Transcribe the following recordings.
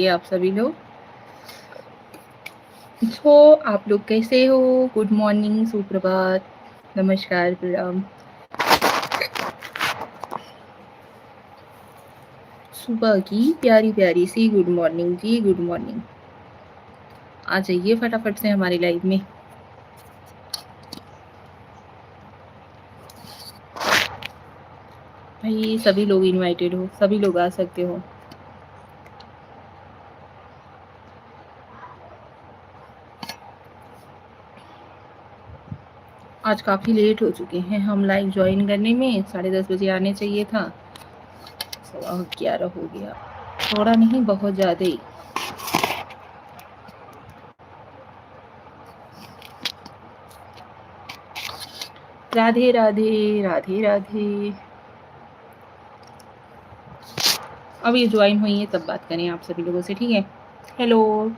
बताइए आप सभी लोग। तो आप लोग कैसे हो? गुड मॉर्निंग, सुप्रभात, नमस्कार, प्रणाम। सुबह की प्यारी प्यारी सी गुड मॉर्निंग जी, गुड मॉर्निंग। आ जाइए फटाफट से हमारी लाइफ में। भाई सभी लोग इनवाइटेड हो, सभी लोग आ सकते हो। आज काफ़ी लेट हो चुके हैं हम लाइव ज्वाइन करने में। 10:30 बजे आने चाहिए था, 11:15 हो गया। थोड़ा नहीं, बहुत ज़्यादा ही। राधे राधे, राधे राधे। अभी ज्वाइन हुई है तब बात करें आप सभी लोगों से, ठीक है? हेलो।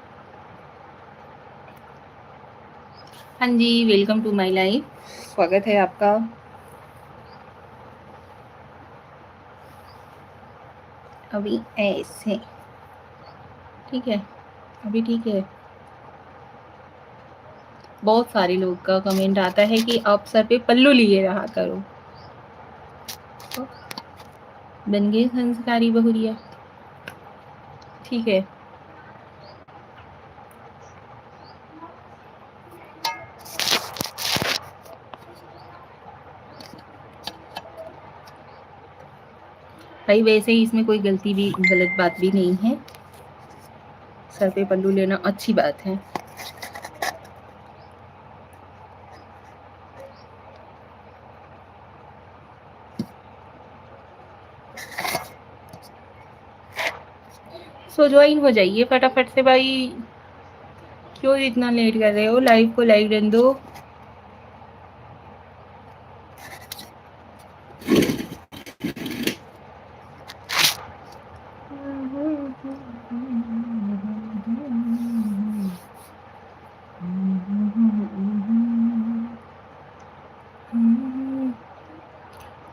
हाँ जी, वेलकम टू माय लाइफ। स्वागत है आपका। अभी ऐसे ठीक है, अभी ठीक है। बहुत सारे लोग का कमेंट आता है कि आप सर पे पल्लू लिए रहा करो। तो बन गए संस्कारी बहुरिया, ठीक है। भाई वैसे ही इसमें कोई गलती भी, गलत बात भी नहीं है। सर पे पल्लू लेना अच्छी बात है। सो ज्वाइन हो जाइए फटाफट से भाई। क्यों इतना लेट कर रहे हो? लाइव को लाइव रन दो।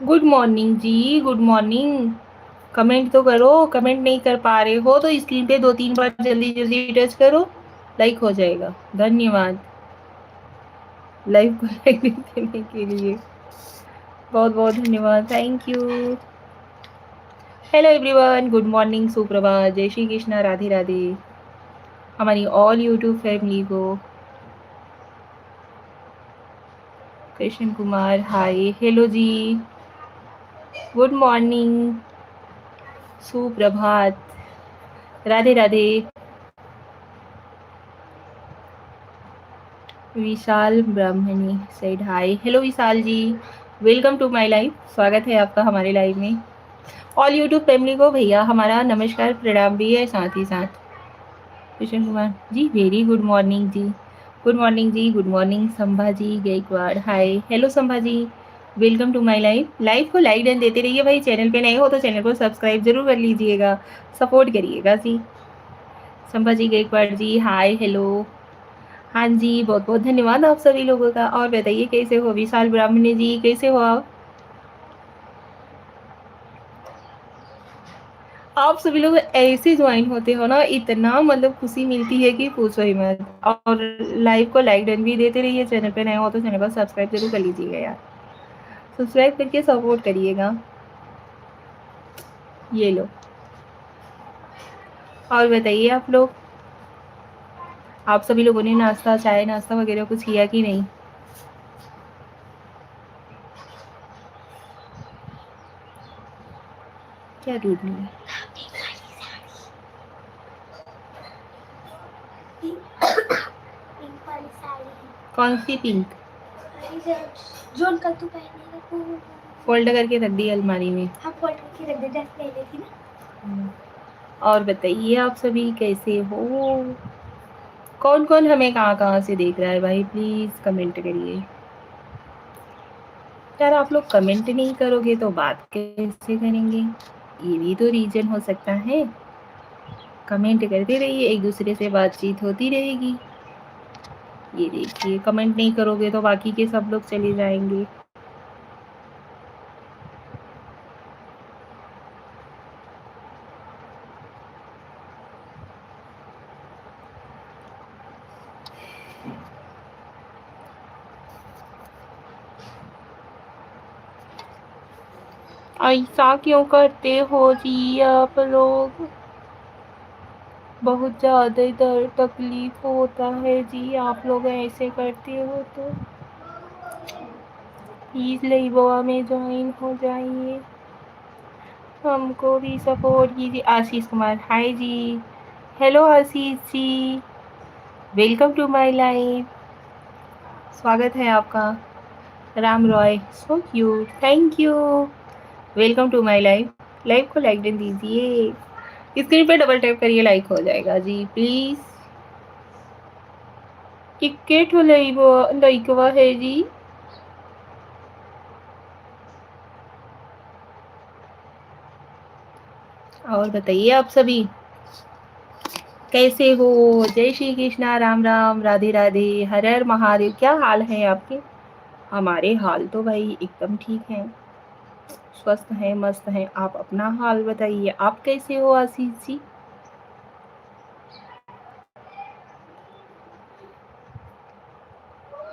गुड मॉर्निंग जी, गुड मॉर्निंग। कमेंट तो करो। कमेंट नहीं कर पा रहे हो तो स्क्रीन पे 2-3 बार जल्दी जल्दी टच करो, लाइक हो जाएगा। धन्यवाद लाइव को लाइक देने के लिए, बहुत बहुत धन्यवाद, thank you. Hello everyone, good morning, सुप्रभात, जय श्री कृष्णा, राधे राधे हमारी ऑल यूट्यूब फैमिली को। कृष्ण कुमार हाय, हेलो जी, गुड मॉर्निंग, सुप्रभात, Radhe Radhe. Vishal Brahmani said hi, hello Vishal ji, welcome to my live. स्वागत है आपका हमारे लाइव में। ऑल यूट्यूब फैमिली को भैया हमारा नमस्कार प्रणाम भी है साथ ही साथ। Krishna Kumar ji very good morning जी, गुड मॉर्निंग जी, good morning. Sambhaji Gaikwad hi, hello Sambhaji, welcome to my live. Live को लाइक एंड देते रहिए भाई। चैनल पे नए हो तो चैनल को सब्सक्राइब जरूर कर लीजिएगा, सपोर्ट करिएगा जी। संभाजी गायकवाड़ जी हाय, हेलो। हाँ जी, बहुत बहुत धन्यवाद आप सभी लोगों का। और बताइए कैसे हो? विशाल ब्राह्मणी जी कैसे हो आप? आप सभी लोग ऐसे ज्वाइन होते हो ना, इतना मतलब खुशी मिलती है कि पूछो ही मत। और लाइव को लाइक डन भी देते रहिए। चैनल पे नए हो तो चैनल को सब्सक्राइब जरूर कर लीजिएगा यार, सब्सक्राइब करके सपोर्ट करिएगा। ये लो। और बताइए आप लोग, आप सभी लोगों ने नाश्ता, चाय नाश्ता वगैरह कुछ किया कि नहीं? क्या ढूंढ रही है? कौन सी पिंक? जो कल तू पहनी, फोल्ड करके रख दी अलमारी में। हाँ, फोल्ड करके रख दे, ड्रेस पहनी थी ना। और बताइए आप सभी कैसे हो? कौन कौन हमें कहाँ कहाँ से देख रहा है भाई, प्लीज कमेंट करिए यार। आप लोग कमेंट नहीं करोगे तो बात कैसे करेंगे? ये भी तो रीजन हो सकता है। कमेंट करते रहिए, एक दूसरे से बातचीत होती रहेगी। ये देखिए, कमेंट नहीं करोगे तो बाकी के सब लोग चले जाएंगे। ऐसा क्यों करते हो जी आप लोग? बहुत ज़्यादा दर्द तकलीफ होता है जी, आप लोग ऐसे करते हो तो। प्लीज़ लाइववा में ज्वाइन हो जाइए, हमको भी सपोर्ट कीजिए। आशीष कुमार, हाय जी। Hello Ashish ji, welcome to my live, स्वागत है आपका। Ram Roy, so cute, thank you, welcome to my live. Live को लाइक दे दीजिए, स्क्रीन पे डबल टैप करिए, लाइक हो जाएगा जी प्लीज। कितने ठो लाइकवा है जी? और बताइए आप सभी कैसे हो? जय श्री कृष्णा, राम राम, राधे राधे, हर हर महादेव। क्या हाल है आपके? हमारे हाल तो भाई एकदम ठीक है, स्वस्थ है, मस्त है। आप अपना हाल बताइए, आप कैसे हो आशीष जी?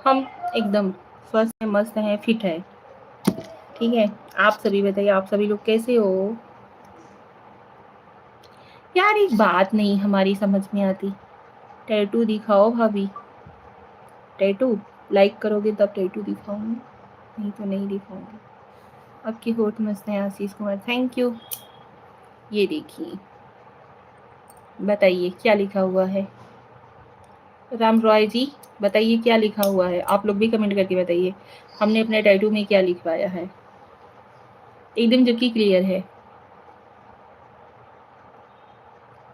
हम एकदम स्वस्थ है, मस्त है, फिट है। ठीक है, आप सभी बताइए, आप सभी लोग कैसे हो? यार एक बात नहीं हमारी समझ में आती, टैटू दिखाओ भाभी, टैटू लाइक करोगे तब टैटू दिखाऊंगी, नहीं तो नहीं दिखाऊंगी। आपकी होठ मस्त है आशीष कुमार, थैंक यू। ये देखिए, बताइए क्या लिखा हुआ है? राम रॉय जी, बताइए क्या लिखा हुआ है? आप लोग भी कमेंट करके बताइए, हमने अपने टैटू में क्या लिखवाया है? एकदम जबकि क्लियर है।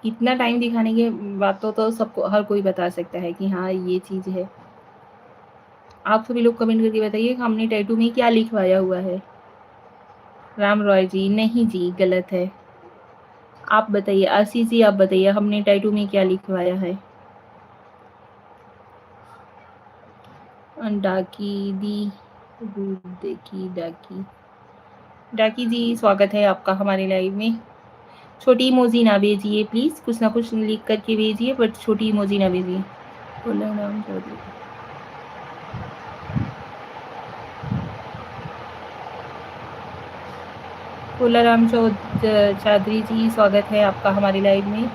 इतना टाइम दिखाने के बाद तो सबको, हर कोई बता सकता है कि हाँ ये चीज़ है। आप सभी लोग कमेंट करके बताइए हमने टैटू में क्या लिखवाया हुआ है। राम रॉय जी, नहीं जी, गलत है। आप बताइए आशीष जी, आप बताइए हमने टैटू में क्या लिखवाया है? डाकी दी, देखी डाकी, डाकी जी स्वागत है आपका हमारे लाइव में। छोटी इमोजी ना भेजिए प्लीज, कुछ ना कुछ लिख करके भेजिए, बट छोटी इमोजी ना भेजिए। बोला नाम चौधरी, कोलाराम चौधरी जी स्वागत है आपका हमारी लाइव में,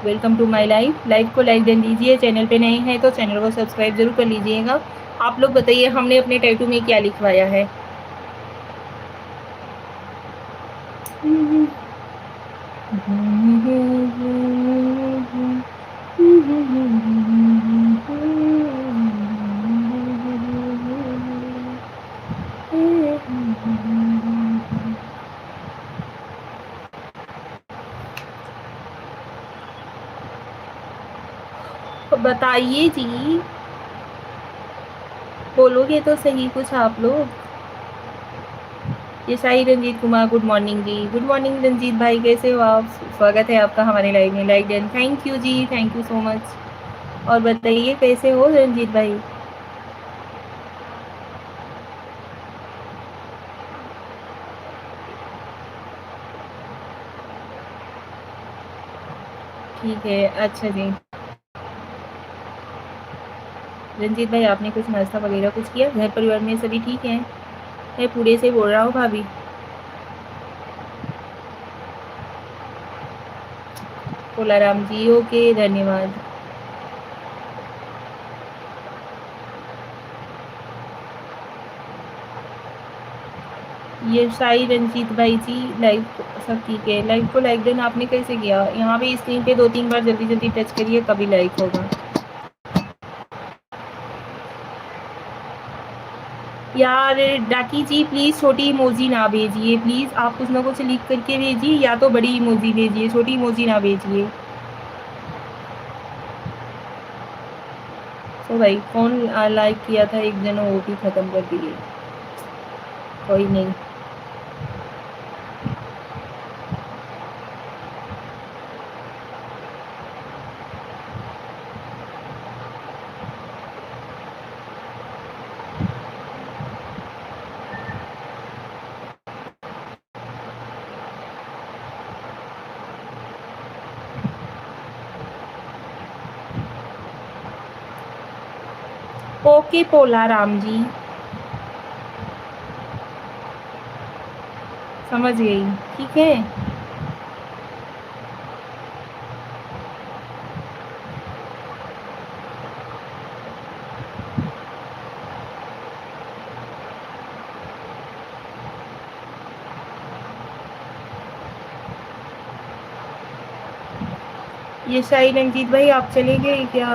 welcome to my live. Live को लाइक दे दीजिए, चैनल पे नए हैं तो चैनल को सब्सक्राइब जरूर कर लीजिएगा। आप लोग बताइए हमने अपने टैटू में क्या लिखवाया है? बताइए जी, बोलोगे तो सही कुछ आप लोग। ये साई रंजीत कुमार, गुड मॉर्निंग जी, गुड मॉर्निंग रंजीत भाई, कैसे हो आप? स्वागत है आपका हमारे लाइव में, लाइक डन, थैंक यू जी, थैंक यू सो मच। और बताइए कैसे हो रंजीत भाई? ठीक है, अच्छा जी। रंजीत भाई आपने कुछ नाश्ता वगैरह कुछ किया? घर परिवार में सभी ठीक हैं? मैं पूरे से बोल रहा हूँ भाभी। कोलाराम जी, ओके, धन्यवाद। ये साई रंजीत भाई जी, लाइव सब ठीक है। लाइव को लाइक देना आपने कैसे किया? यहाँ पे स्क्रीन पे 2-3 बार जल्दी जल्दी टच करिए कभी लाइक होगा। यार डाकी जी प्लीज़ छोटी इमोजी ना भेजिए, प्लीज़ आप कुछ ना कुछ लिख करके भेजिए, या तो बड़ी इमोजी भेजिए, छोटी इमोजी ना भेजिए। तो भाई कौन लाइक किया था एक जन, वो भी ख़त्म कर दिए, कोई नहीं। ओके पोला राम जी, समझ गई, ठीक है। ये शाही रंजीत भाई आप चले गए क्या?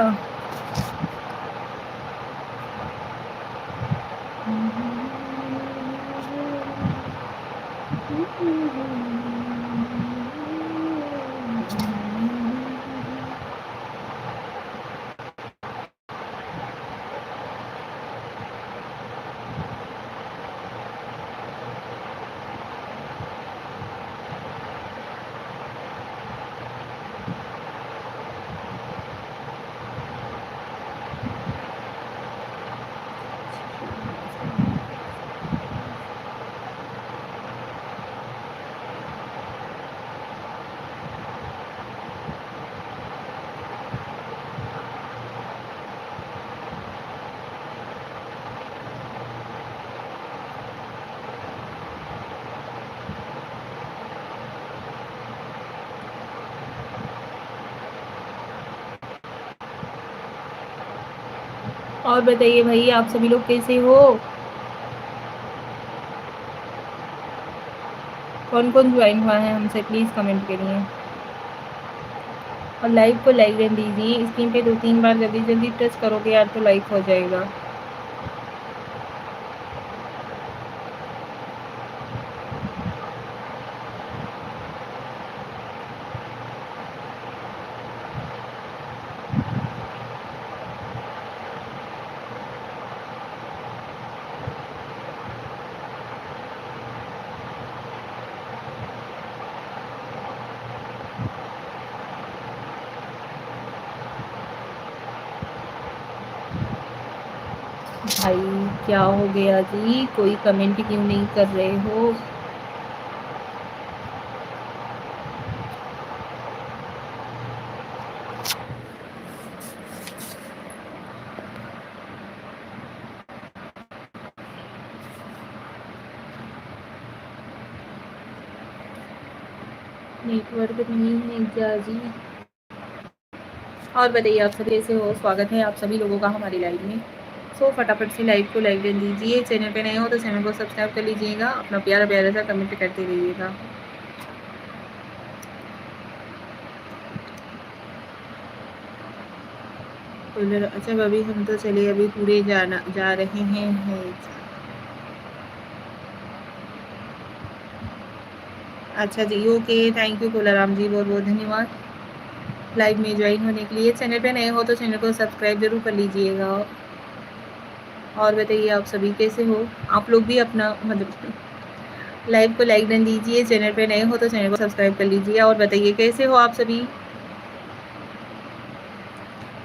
और बताइए भाई आप सभी लोग कैसे हो? कौन कौन ज्वाइन हुआ है हमसे प्लीज़ कमेंट करिए और लाइव को लाइक कर दीजिए। स्क्रीन पे 2-3 बार जल्दी जल्दी टच करोगे यार तो लाइक हो जाएगा। भाई क्या हो गया जी, कोई कमेंट क्यों नहीं कर रहे हो? नेटवर्क नहीं है क्या जी? और बताइए आप सभी कैसे हो? स्वागत है आप सभी लोगों का हमारी लाइव में। सो फटाफट से लाइव को लाइक कर दीजिए। चैनल पे नए हो तो चैनल को सब्सक्राइब कर लीजिएगा। अपना प्यारा प्यारा सा कमेंट करते रहिएगा। अच्छा अभी हम तो चले अभी पूरे जा रहे हैं। अच्छा जी ओके, थैंक यू कोलाराम जी, बहुत बहुत धन्यवाद लाइव में ज्वाइन होने के लिए। चैनल पे नए हो तो चैनल को सब्सक्राइब जरूर कर लीजिएगा। और बताइए आप सभी कैसे हो? आप लोग भी अपना मतलब लाइव को लाइक डन दीजिए। चैनल पे नए हो तो चैनल को सब्सक्राइब कर लीजिए। और बताइए कैसे हो आप सभी?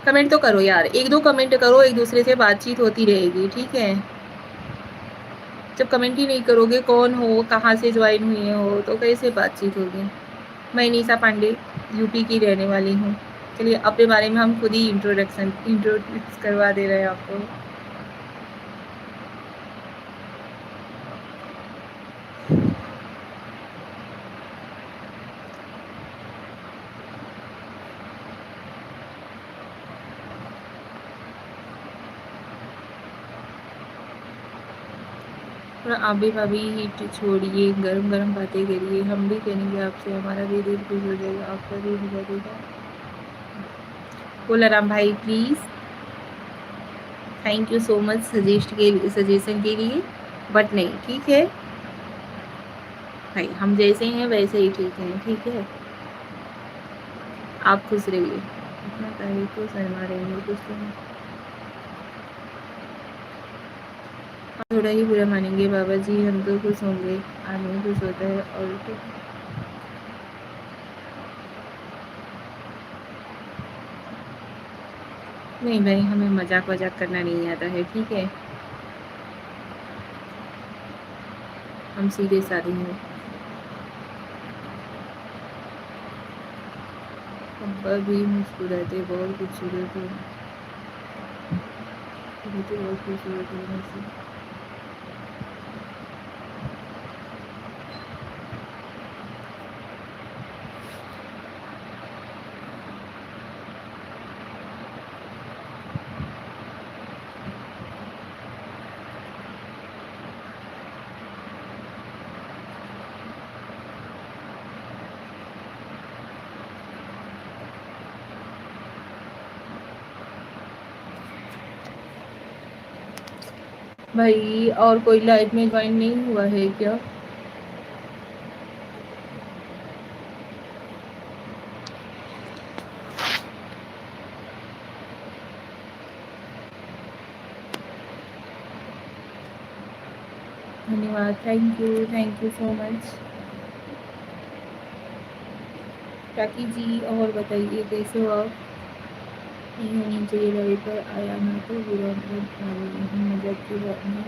कमेंट तो करो यार, 1-2 कमेंट करो, एक दूसरे से बातचीत होती रहेगी, ठीक है। जब कमेंट ही नहीं करोगे कौन हो, कहाँ से ज्वाइन हुए हो, तो कैसे बातचीत होगी। मैं निशा पांडे यूपी की रहने वाली हूँ। चलिए अपने बारे में हम खुद ही इंट्रोड्यूस करवा दे रहे हैं आपको। और आप भी भाभी हीट छोड़िए, गरम गरम बातें करिए, हम भी करेंगे आपसे, हमारा भी दिल खुश हो जाएगा, आपका भी हो जाएगा। कोलाराम भाई please, thank you so much suggestion के लिए, बट नहीं ठीक है भाई, हम जैसे हैं वैसे ही ठीक हैं, ठीक है। आप खुश रहिए, अपना तारीफ को शर्मा रहेंगे कुछ तो नहीं। थोड़ा ही बुरा मानेंगे बाबा जी, हम तो खुश होंगे, आदमी खुश होता है और तो नहीं भाई, हमें मजाक वजाक करना नहीं आता है, ठीक है। हम सीरियस आदमी हैं। अब्बा भी मुस्कुराते बहुत खूबसूरत हो, तो बहुत खूबसूरत हो वैसे। भाई और कोई लाइव में ज्वाइन नहीं हुआ है क्या? धन्यवाद, थैंक यू सो मच। टाकी जी और बताइए कैसे हो आप? नहीं होनी चाहिए लाइव पर आया ना तो बुरा मजाक की बात नहीं।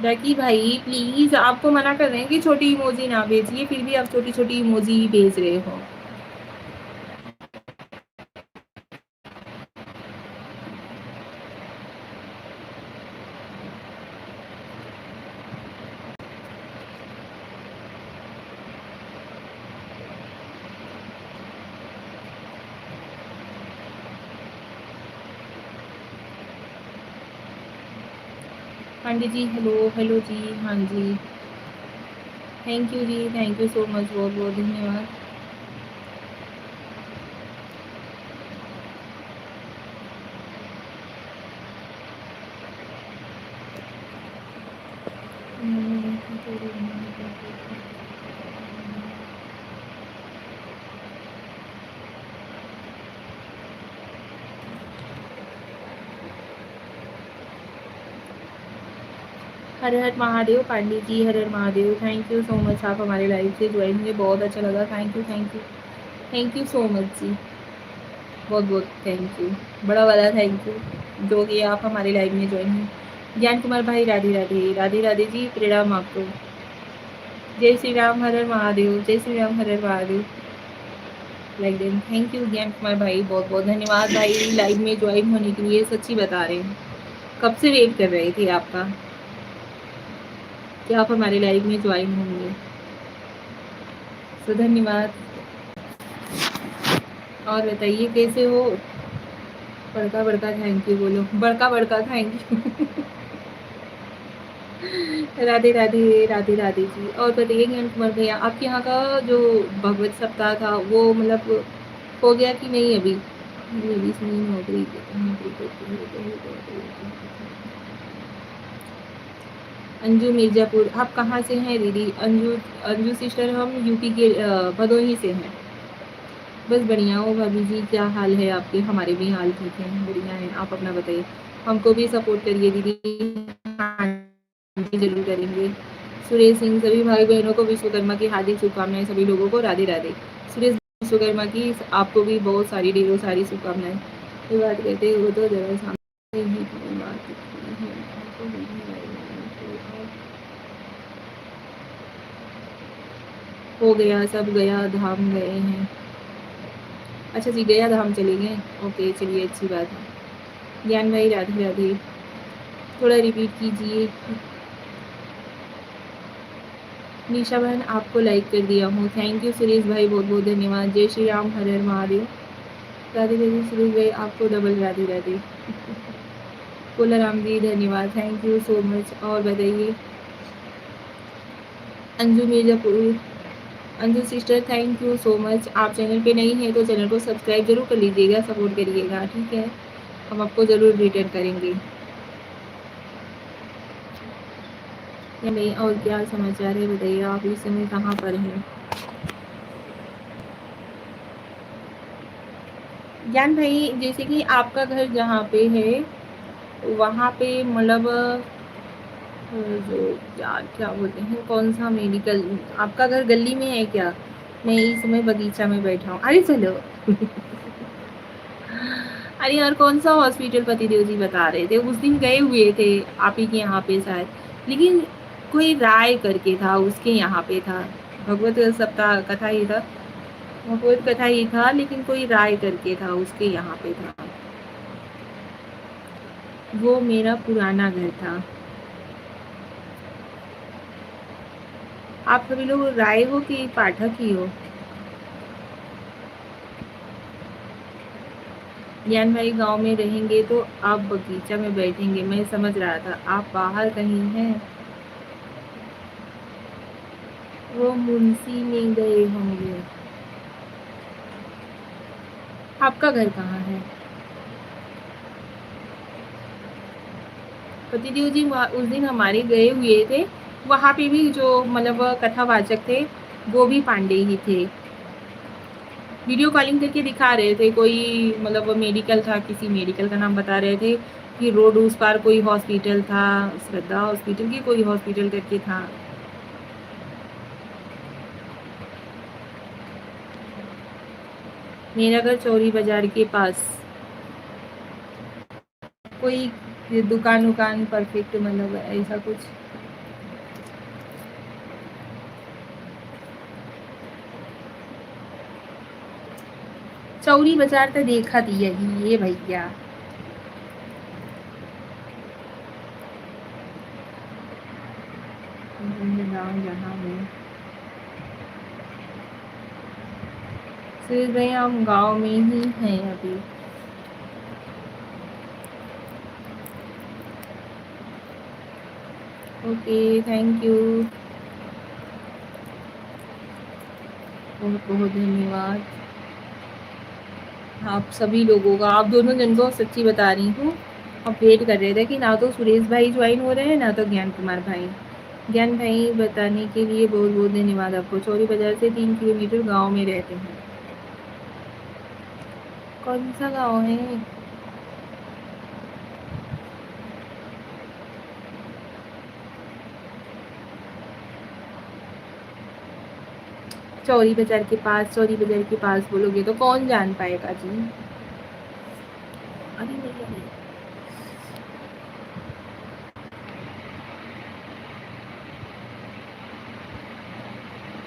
डकी भाई प्लीज, आपको मना कर रहे हैं कि छोटी इमोजी ना भेजिए, फिर भी आप छोटी छोटी इमोजी ही भेज रहे हो। पांडे जी हेलो, हेलो जी, हाँ जी, थैंक यू जी, थैंक यू सो मच, बहुत बहुत धन्यवाद। हर हर महादेव पांडे जी, हर हर Mahadev, thank you so much, आप हमारे लाइव से ज्वाइन हुए, बहुत अच्छा लगा, थैंक यू सो मच जी, बहुत बहुत थैंक यू, बड़ा वाला थैंक यू जो कि आप हमारे लाइव में ज्वाइन हुए। ज्ञान कुमार भाई राधे राधे, राधे राधे जी, प्रणाम आपको। जय श्री राम, हर हर महादेव, जय श्री राम, हर हर Mahadev. Like then thank you Gyan Kumar भाई, बहुत बहुत धन्यवाद भाई लाइव में ज्वाइन होने के लिए, सच्ची बता रहे हैं कब से वेट कर रहे थे आपका कि आप हमारे लाइव में ज्वाइन होंगे, तो धन्यवाद। और बताइए कैसे हो? बड़का बड़का थैंक यू बोलो, बड़का बड़का थैंक यू। राधे राधे, राधे राधे जी। और बताइए ज्ञान कुमार भैया, आपके यहाँ का जो भगवत सप्ताह था वो मतलब हो गया कि नहीं अभी? लेडीज नहीं नौकरी अंजू मिर्जापुर, आप कहाँ से हैं दीदी? अंजू, अंजू सिस्टर हम यूपी के भदोही से हैं। बस बढ़िया हो भाभी जी, क्या हाल है आपके? हमारे भी हाल ठीक है, बढ़िया है, आप अपना बताइए। हमको भी सपोर्ट करिए दीदी। हाँ जी, जरूर करेंगे। सुरेश सिंह, सभी भाई बहनों को विश्वकर्मा की हार्दिक शुभकामनाएं, सभी लोगों को राधे राधे। सुरेश विश्वकर्मा की आपको भी बहुत सारी ढेरों सारी शुभकामनाएं। ये बात कहते हो तो जरा सामने ही की बात हो गया, सब गया धाम गए हैं। अच्छा जी, गया धाम चले गए, ओके चलिए अच्छी बात है। ज्ञान भाई राधे राधे, थोड़ा रिपीट कीजिए। निशा बहन आपको लाइक कर दिया हूँ, थैंक यू सुरेश भाई, बहुत बहुत धन्यवाद। जय श्री राम, हर हर महादेव। राधे राधे सुरेश भाई, आपको डबल राधे राधे। कोला राम जी धन्यवाद, थैंक यू सो मच। और बताइए Anju Mirzapur, Anju sister thank you so much. आप चैनल पे नहीं हैं तो चैनल को सब्सक्राइब जरूर कर लीजिएगा, सपोर्ट करिएगा, ठीक है? हम आपको ज़रूर रिटर्न करेंगे। या नहीं, और क्या समाचार है बताइए, आप इस समय कहाँ पर हैं? ज्ञान भाई जैसे कि आपका घर जहाँ पे है वहाँ पे मतलब जो क्या क्या बोलते हैं, कौन सा मेडिकल, आपका घर गली में है क्या? मैं इस समय बगीचा में बैठा हूँ, अरे चलो। अरे यार कौन सा हॉस्पिटल पतिदेव जी बता रहे थे, उस दिन गए हुए थे आप ही के यहाँ पे शायद, लेकिन कोई राय करके था उसके यहाँ पे था, भगवत सप्ताह कथा ही था, भगवत कथा ही था, लेकिन कोई राय करके था उसके यहाँ पे था। वो मेरा पुराना घर था। आप सभी लोग राय हो कि पाठक ही हो? ज्ञान भाई गांव में रहेंगे तो आप बगीचा में बैठेंगे, मैं समझ रहा था आप बाहर कहीं हैं। वो मुंशी में गए होंगे। आपका घर कहाँ है? पतिदेव जी उस दिन हमारे गए हुए थे, वहाँ पे भी जो मतलब कथावाचक थे वो भी पांडे ही थे। वीडियो कॉलिंग करके दिखा रहे थे, कोई मतलब मेडिकल था, किसी मेडिकल का नाम बता रहे थे कि रोड उस पार कोई हॉस्पिटल था, श्रद्धा हॉस्पिटल की कोई हॉस्पिटल करके था। मेरा घर चौरी बाजार के पास। कोई दुकान उकान परफेक्ट मतलब ऐसा कुछ? चौरी बाजार तो देखा थी यही ये भैया। गाँव जहाँ में सुरेश भाई हम गांव में ही हैं अभी। ओके थैंक यू, बहुत बहुत धन्यवाद आप सभी लोगों का। आप दोनों जन को सच्ची बता रही हूँ, अब वेट कर रहे थे कि ना तो सुरेश भाई ज्वाइन हो रहे हैं ना तो ज्ञान कुमार भाई। ज्ञान भाई बताने के लिए बहुत बहुत धन्यवाद आपको। चौरी बाजार से 3 किलोमीटर गांव में रहते हैं। कौन सा गांव है? चौरी बाजार के पास, चौरी बाजार के पास बोलोगे तो कौन जान पाएगा जी। अरे नहीं अरे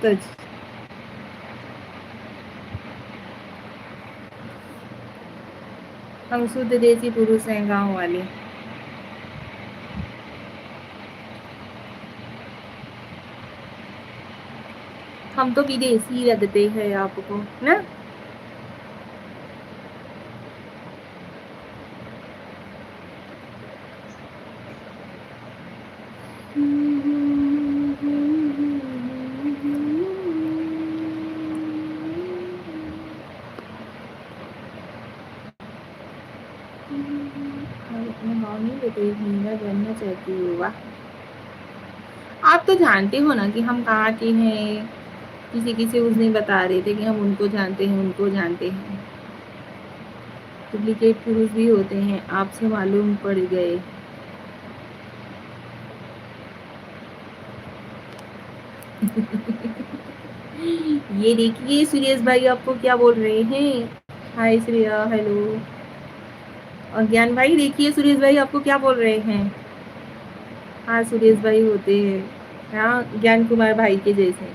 तो हम शुद्ध देसी पुरुष हैं गांव वाले। हम तो विदेशी लगते हैं आपको ना। जानना चाहती हूँ। वाह, आप तो जानते हो ना कि हम कहाँ के हैं। किसी किसी उस दिन बता रहे थे कि हम उनको जानते हैं उनको जानते हैं। डुप्लीकेट पुरुष भी होते हैं, आपसे मालूम पड़ गए। ये देखिए सुरेश भाई आपको क्या बोल रहे हैं। हाय श्रेया, हेलो। और ज्ञान भाई देखिए सुरेश भाई आपको क्या बोल रहे हैं। हाँ सुरेश भाई होते हैं, हाँ ज्ञान कुमार भाई के जैसे।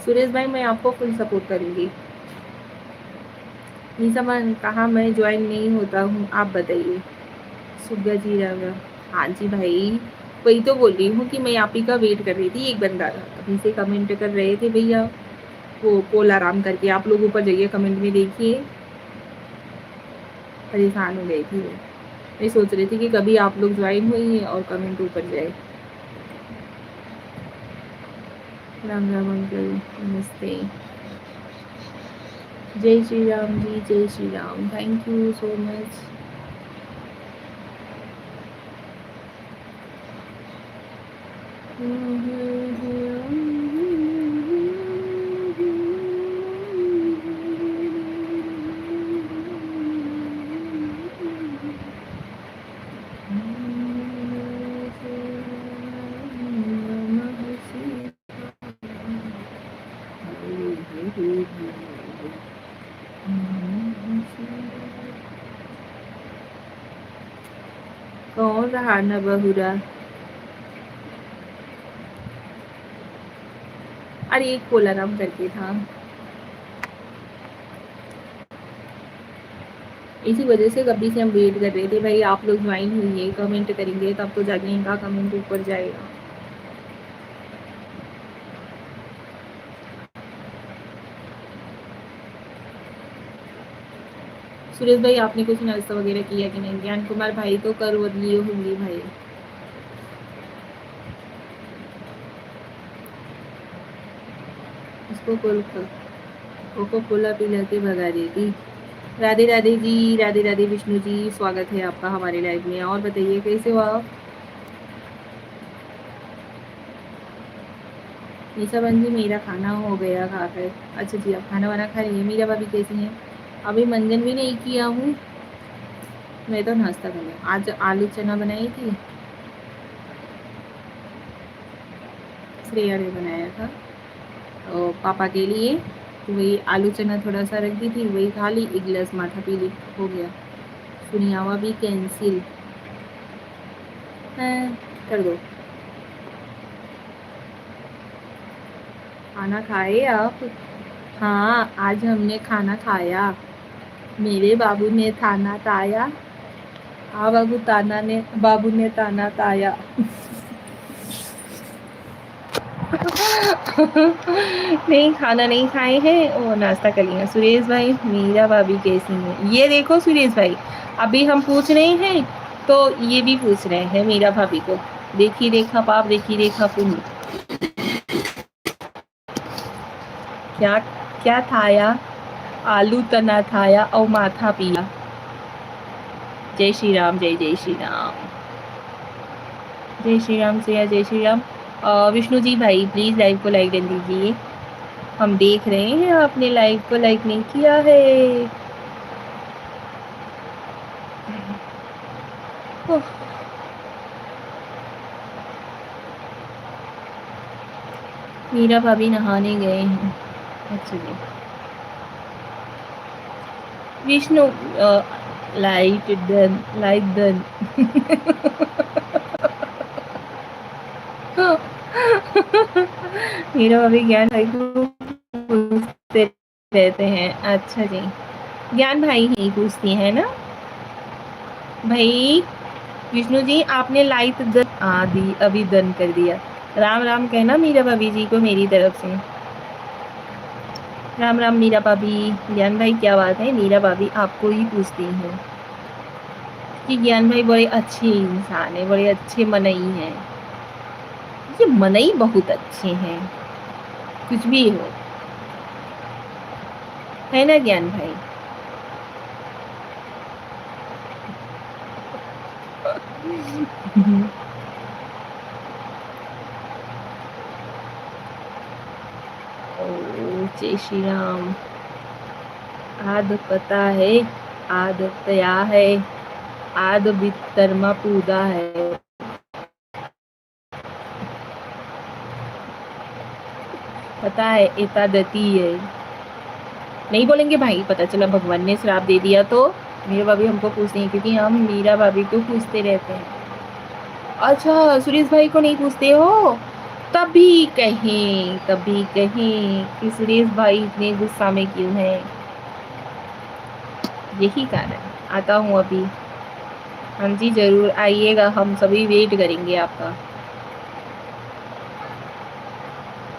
सुरेश भाई मैं आपको फुल सपोर्ट करूंगी। निशा मैम कहा मैं ज्वाइन नहीं होता हूँ, आप बताइए। सुब्बा जी राम राम। हाँ जी भाई, वही तो बोल रही हूँ कि मैं आप ही का वेट कर रही थी। एक बंदा था अभी से कमेंट कर रहे थे भैया, वो पोल आराम करके। आप लोग ऊपर जाइए कमेंट में देखिए, परेशान हो गई थी वो। मैं सोच रही थी कि कभी आप लोग ज्वाइन हुई और कमेंट ऊपर जाए। राम राम अंकल, नमस्ते। जय श्री राम जी, जय Shri Ram, thank you so much. कौन रहा न बहुरा? अरे एक कोलाराम करके था, इसी वजह से कभी से हम वेट कर रहे थे भाई आप लोग ज्वाइन हुई कमेंट करेंगे तब तो जाके इनका कमेंट ऊपर जाएगा। सुरेश भाई आपने कुछ नाश्ता वगैरह किया कि नहीं? ज्ञान कुमार भाई तो कर लिए होंगे भाई। उसको कोको कोला पिला के भगा देगी। राधे राधे जी, राधे राधे विष्णु जी, स्वागत है आपका हमारे लाइव में। और बताइए कैसे हो आप? निशा बहन जी, मेरा खाना हो गया खाकर। अच्छा जी, आप खाना वाना खा रही है। मीरा भाभी कैसी हैं? अभी मंजन भी नहीं किया हूँ, मैं तो नाश्ता कर लिया। आज आलू चना बनाई थी, श्रेया ने बनाया था और पापा के लिए। तो वही आलू चना थोड़ा सा रख दी थी, वही खा ली, एक गिलास माठा पी ली, हो गया। सुनियावा भी कैंसिल है, कर दो। खाना खाए आप? हाँ, आज हमने खाना खाया। मेरे बाबू ने थाना ताया। हाँ बाबू ने ताना ताया। नहीं, खाना नहीं खाए हैं और नाश्ता कर लिया। सुरेश भाई, मीरा भाभी कैसी है? ये देखो सुरेश भाई, अभी हम पूछ रहे हैं तो ये भी पूछ रहे हैं मीरा भाभी को। देखी देखा पाप, देखी देखा पुण्य। क्या क्या थाया? आलू तना थाया और माथा पिया। जय श्री राम, जय जय श्री राम, जय श्री राम से जय श्री राम। विष्णु जी भाई प्लीज लाइव को लाइक कर दीजिए, हम देख रहे हैं आपने लाइव को लाइक नहीं किया है। मीरा भाभी नहाने गए हैं। अच्छा जी। Vishnu, light done, light done. Meera भाभी ज्ञान भाई को पूछते रहते हैं। अच्छा जी, ज्ञान भाई ही पूछती है ना भाई। विष्णु जी, आपने लाइट डन आदि अभी डन कर दिया। राम राम कहना मीरा भाभी जी को मेरी तरफ से। राम राम मीरा भाभी। ज्ञान भाई क्या बात है, मीरा भाभी आपको ही पूछती हैं कि ज्ञान भाई बड़े अच्छे इंसान है, बड़े अच्छे मनई हैं। ये मनई बहुत अच्छे हैं, कुछ भी हो, है ना ज्ञान भाई? ओ जय श्री राम। आद पता है, आद तया है, आद बितरमा पूदा है। पता है, एतादती है। नहीं बोलेंगे भाई, पता चला भगवान ने श्राप दे दिया तो। मीरा भाभी हमको पूछती हैं क्योंकि हम मीरा भाभी को पूछते रहते हैं। अच्छा, सुरेश भाई को नहीं पूछते हो? तभी कहें कि सुरेश भाई इतने गुस्सा में क्यों हैं। यही कारण। आता हूँ अभी। हाँ जी जरूर आइएगा, हम सभी वेट करेंगे आपका।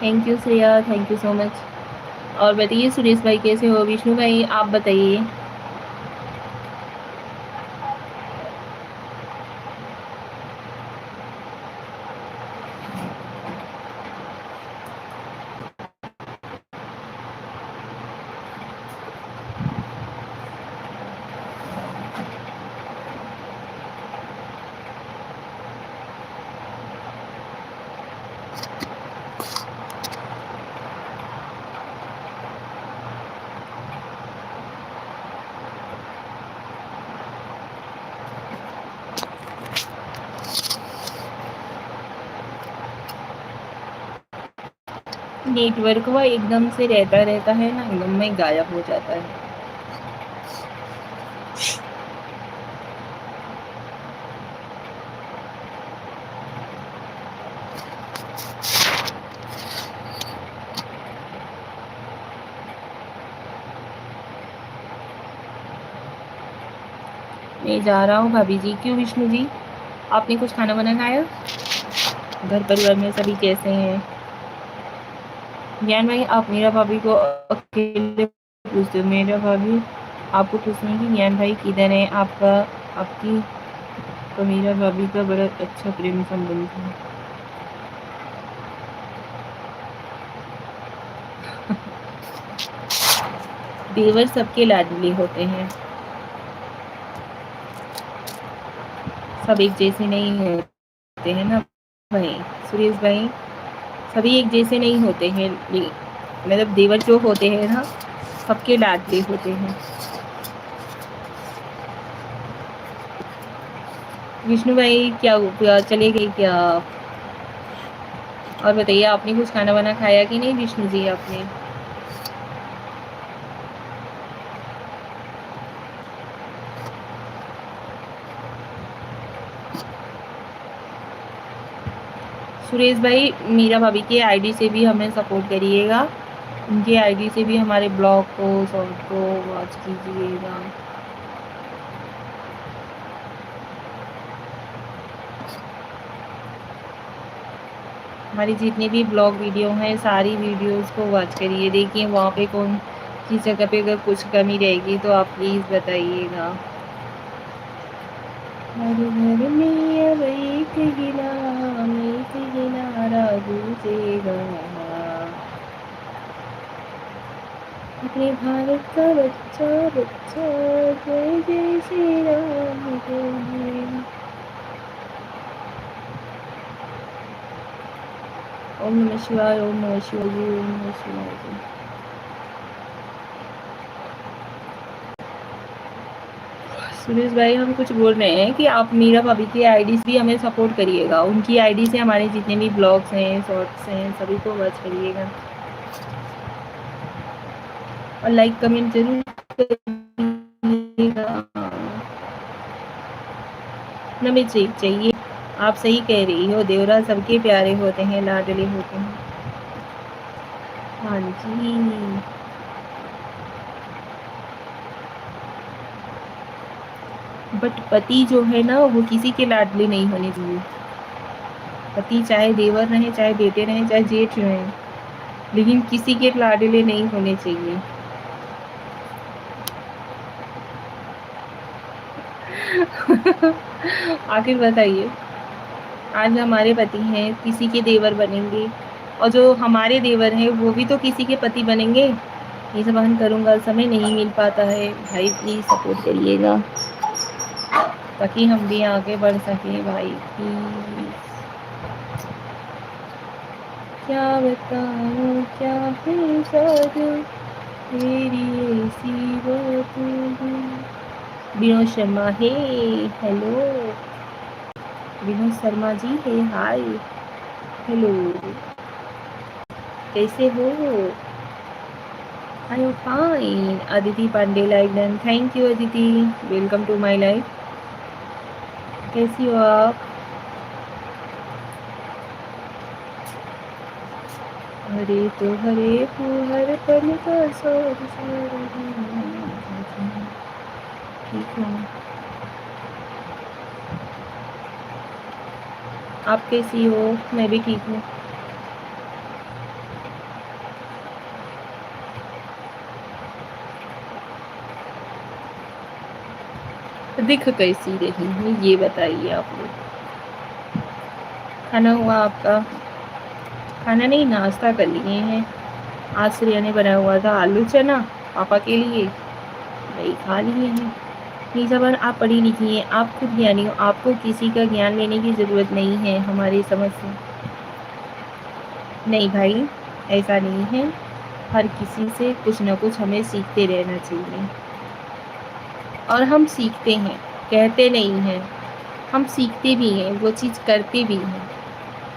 Thank you Shreya, thank you so much. और बताइए सुरेश भाई कैसे हो? विष्णु भाई आप बताइए। नेटवर्क वह एकदम से रहता है ना, एकदम में गायब हो जाता है। मैं जा रहा हूँ भाभी जी। क्यों विष्णु जी, आपने कुछ खाना बना खाया? घर परिवार में सभी कैसे हैं? ज्ञान भाई आप मीरा भाभी को अकेले पूछते हो? मेरा भाभी आपको पूछने की ज्ञान भाई किधर है आपका? आपकी तो मीरा भाभी का बड़ा अच्छा प्रेम संबंध है। देवर सबके लाडले होते हैं, सब एक जैसे नहीं होते हैं ना भाई सुरेश भाई, सभी एक जैसे नहीं होते हैं। मतलब देवर जो होते हैं ना सबके लाडले होते हैं। विष्णु भाई क्या चले गए क्या आप? और बताइए आपने कुछ खाना वाना खाया कि नहीं विष्णु जी आपने? सुरेश भाई मीरा भाभी के आईडी से भी हमें सपोर्ट करिएगा, उनके आईडी से भी हमारे ब्लॉग को शॉर्ट को वॉच कीजिएगा। हमारी जितने भी ब्लॉग वीडियो हैं सारी वीडियोस को वॉच करिए, देखिए वहाँ पे कौन किस जगह पे अगर कुछ कमी रहेगी तो आप प्लीज़ बताइएगा। हर घर में अब एक ही नारा गूंजेगा, अपने भारत का बच्चा बच्चा जय जय श्री राम बोले। ओम नमः शिवाय, ओम नमः शिवाय जी, ओम नमः शिवाय जी। सुरेश भाई हम कुछ बोल रहे हैं कि आप मीरा भाभी की आईडी भी हमें सपोर्ट करिएगा, उनकी आईडी से हमारे जितने भी ब्लॉग्स हैं शॉर्ट्स हैं सभी को वॉच करिएगा और लाइक कमेंट जरूर करिएगा। हमें चाहिए, आप सही कह रही हो, देवरा सबके प्यारे होते हैं, लाडले होते हैं। हाँ जी, बट पति जो है ना वो किसी के लाडले नहीं होने चाहिए। पति चाहे देवर रहे, चाहे बेटे रहे, चाहे जेठ रहे, लेकिन किसी के लाडले नहीं होने चाहिए। आखिर बताइए, आज हमारे पति हैं किसी के देवर बनेंगे, और जो हमारे देवर हैं वो भी तो किसी के पति बनेंगे। ये सब सहन करूँगा, समय नहीं मिल पाता है भाई, प्लीज़ सपोर्ट करिएगा ताकि हम भी आगे बढ़ सकें भाई प्लीज़। क्या बताऊँ क्या है जादू तेरी ऐसी बात। Vinod Sharma hey hello, Vinod Sharma ji hey hi hello, कैसे हो? I am fine. Aditi Pandey like done, thank you Aditi, welcome to my life. कैसी हो आप? हरे तो हरे हर पल का सार ठीक हूँ। आप कैसी हो? मैं भी ठीक हूँ। दिख कैसी रही हूँ ये बताइए आप लोग। खाना हुआ आपका? खाना नहीं, नाश्ता कर लिए हैं। आज श्रेया ने बनाया हुआ था आलू चना पापा के लिए, वही खा लिए हैं। नीसाबन आप पढ़ी लिखी हैं, आप खुद ज्ञानी हो, आपको किसी का ज्ञान लेने की ज़रूरत नहीं है हमारी समझ से। नहीं भाई ऐसा नहीं है, हर किसी से कुछ ना कुछ हमें सीखते रहना चाहिए, और हम सीखते हैं, कहते नहीं हैं, हम सीखते भी हैं, वो चीज़ करते भी हैं।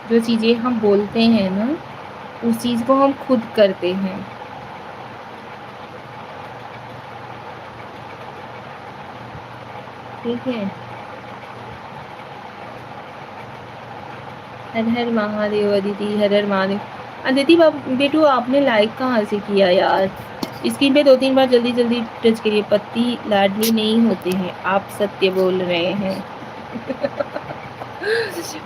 जो चीज़ें हम बोलते हैं ना उस चीज़ को हम खुद करते हैं। ठीक है। हर हर महादेव अदिति, हर हर महादेव। अदिति बेटू आपने लाइक कहाँ से किया यार? स्क्रीन पे 2-3 बार जल्दी जल्दी टच करिए। पति लाडली नहीं होते हैं, आप सत्य बोल रहे हैं।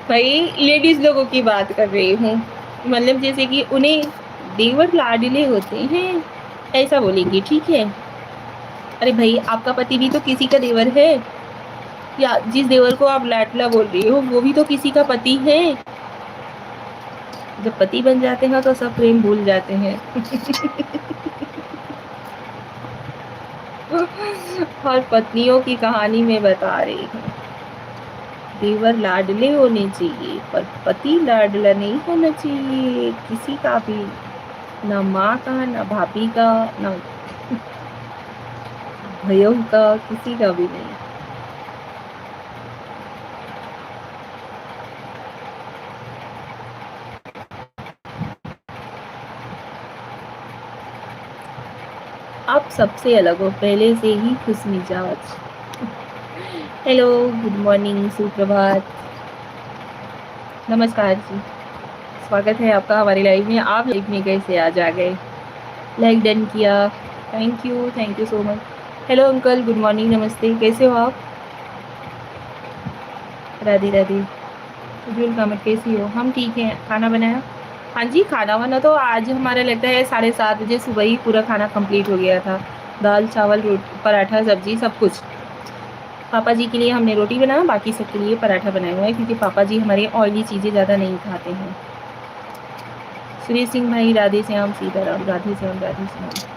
भाई लेडीज लोगों की बात कर रही हूँ, मतलब जैसे कि उन्हें देवर लाडले होते हैं ऐसा बोलेंगी, ठीक है? अरे भाई आपका पति भी तो किसी का देवर है, या जिस देवर को आप लाडला बोल रही हो वो भी तो किसी का पति है। जब पति बन जाते हैं तो सब प्रेम भूल जाते हैं। और पत्नियों की कहानी में बता रही हूँ। देवर लाडले होने चाहिए पर पति लाडला नहीं होना चाहिए किसी का भी, ना माँ का, ना भाभी का, ना भैया का, किसी का भी नहीं। आप सबसे अलग हो, पहले से ही खुश मिजाज। हेलो, गुड मॉर्निंग, सुप्रभात, नमस्कार जी। स्वागत है आपका हमारी लाइव में। आप लाइव में कैसे आज आ गए? लाइक डन किया, thank you so much. Hello uncle, good morning, नमस्ते, कैसे हो आप? राधे राधे। उज्जवल कामत, कैसी हो? हम ठीक हैं। खाना बनाया? हाँ जी, खाना वाना तो आज हमारा लगता है 7:30 बजे सुबह ही पूरा खाना कंप्लीट हो गया था। दाल चावल पराठा सब्जी सब कुछ। पापा जी के लिए हमने रोटी बनाया, बाकी सबके लिए पराठा बनाया हुआ है क्योंकि पापा जी हमारे ऑयली चीज़ें ज़्यादा नहीं खाते हैं। सुरेश सिंह भाई, राधे श्याम, सीताराम, राधे श्याम, राधे श्याम।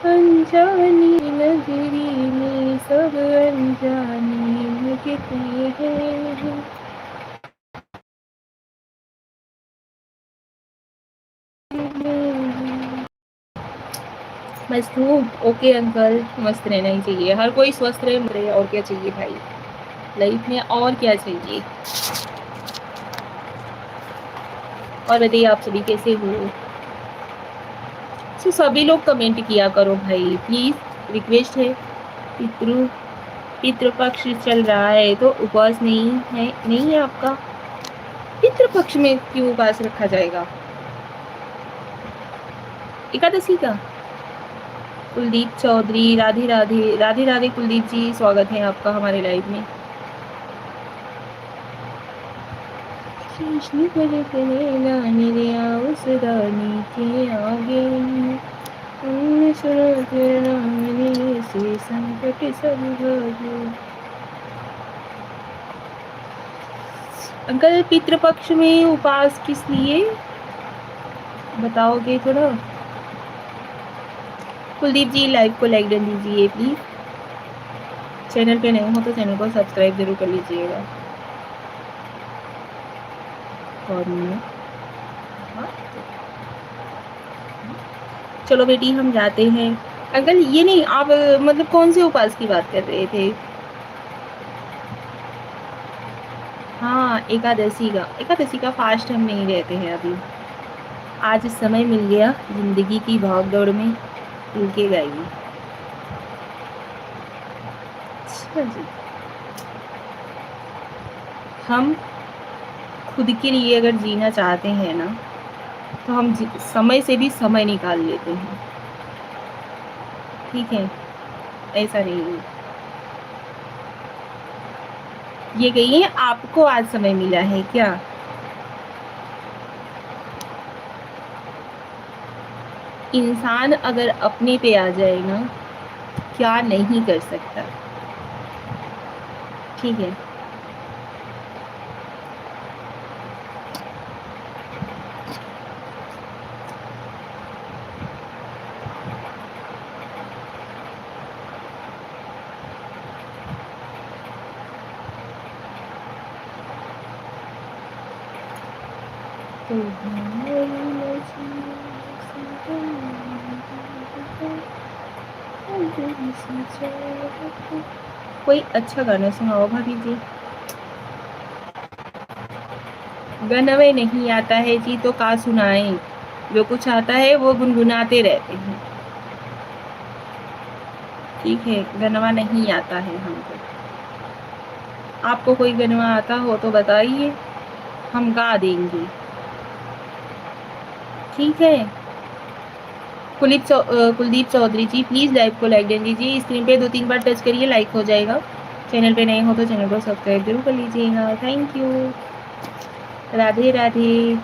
अनजानी नगरी में सब अनजाने लगते हैं। मस्त हूँ। ओके अंकल, मस्त रहना ही चाहिए, हर कोई स्वस्थ रहे और क्या चाहिए भाई लाइफ में, और क्या चाहिए। और बताइए आप सभी कैसे हो? तो सभी लोग कमेंट किया करो भाई प्लीज, रिक्वेस्ट है। पितृ पितृपक्ष चल रहा है तो उपवास नहीं है आपका? पितृपक्ष में क्यों उपवास रखा जाएगा? एकादशी का? कुलदीप चौधरी, राधे राधे, राधे राधे कुलदीप जी, स्वागत है आपका हमारे लाइव में। कृष्ण पर करेगा निर्या उस रानी के आगे, सुनो तेरा नाम लिए से संकट सब भागे। अंकल पितृपक्ष में उपवास किस लिए बताओगे थोड़ा? कुलदीप जी लाइव को लाइक डन दीजिए प्लीज। चैनल पे नए हो तो चैनल को सब्सक्राइब जरूर कर लीजिएगा। और हाँ? चलो बेटी हम जाते हैं। अंकल ये नहीं, आप मतलब कौन से उपवास की बात कर रहे थे? हाँ, एकादशी का फास्ट हम नहीं रहते हैं अभी। आज समय मिल गया जिंदगी की भाग दौड़ में, मिल के गाइए। अच्छा जी, हम खुद के लिए अगर जीना चाहते हैं ना तो हम समय से भी समय निकाल लेते हैं, ठीक है? ऐसा नहीं है। ये कहिए आपको आज समय मिला है क्या? इंसान अगर अपने पे आ जाए ना, क्या नहीं कर सकता, ठीक है? कोई अच्छा गाना सुनाओ भाभी जी। गाना में नहीं आता है जी तो का सुनाएं, जो कुछ आता है वो गुनगुनाते रहते हैं, ठीक है? गनवा नहीं आता है हमको। आपको कोई गनवा आता हो तो बताइए, हम गा देंगे, ठीक है? कुलदीप चौधरी जी प्लीज़ लाइव को लाइक दे दीजिए, स्क्रीन पे 2-3 बार टच करिए, लाइक हो जाएगा। चैनल पे नए हो तो चैनल को सब्सक्राइब जरूर कर लीजिएगा। Thank you, Radhe Radhe.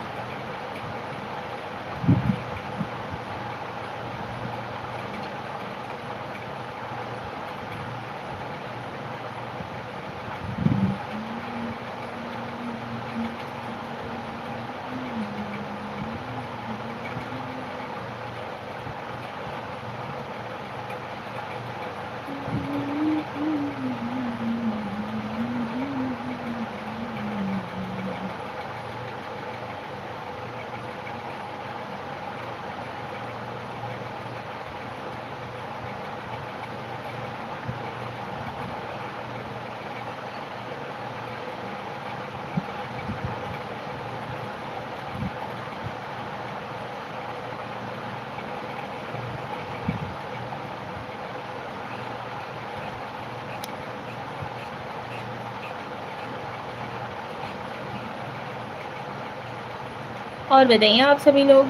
और बताइए आप सभी लोग,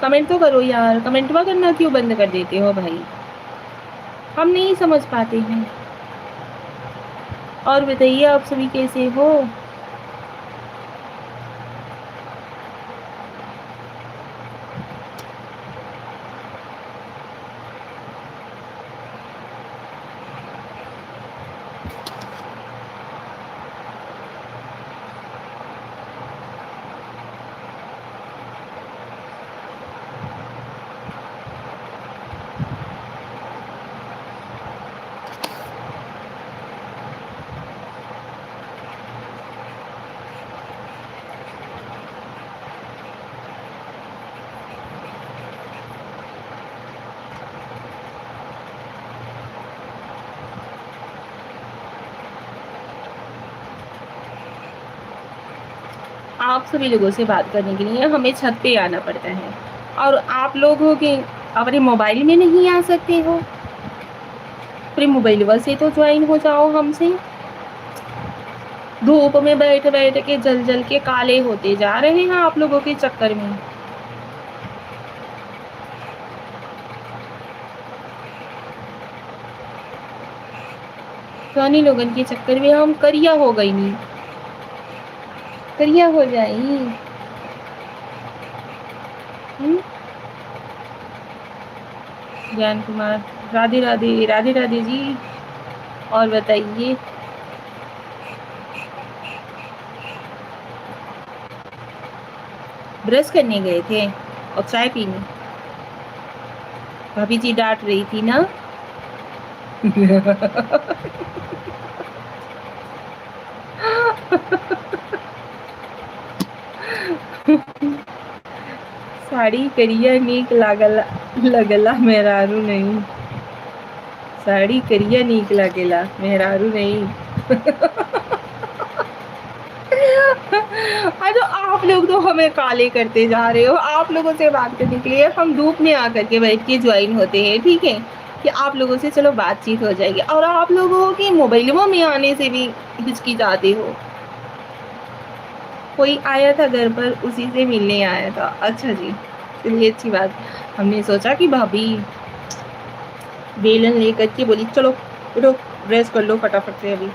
कमेंट तो करो यार, कमेंटवा करना क्यों बंद कर देते हो भाई, हम नहीं समझ पाते हैं। और बताइए आप सभी कैसे हो। आप सभी लोगों से बात करने के लिए हमें छत पे आना पड़ता है, और आप लोग हो कि अपने मोबाइल में नहीं आ सकते हो, अपने मोबाइल से तो ज्वाइन हो जाओ हमसे। धूप में बैठ बैठ के जल जल के काले होते जा रहे हैं आप लोगों के चक्कर में। सोनी लोगन के चक्कर में हम करिया हो गई, नहीं करिया हो जाई। ज्ञान कुमार, राधे राधे, राधे राधे जी। और बताइए, ब्रश करने गए थे और चाय पीने, भाभी जी डांट रही थी ना। साड़ी करिया नीक लगला मेहरारू नहीं, साड़ी करिया नीक लगेला मेहरारू नहीं। तो आप लोग तो हमें काले करते जा रहे हो। आप लोगों से बात करने के लिए हम धूप में आकर के बैठ के ज्वाइन होते हैं, ठीक है, कि आप लोगों से चलो बातचीत हो जाएगी, और आप लोगों के मोबाइलों में आने से भी हिचकिचाते हो। कोई आया था घर पर, उसी से मिलने आया था। अच्छा जी, चलिए अच्छी बात। हमने सोचा कि भाभी बेलन लेकर के बोली चलो उठो ड्रेस कर लो फटाफट से। अभी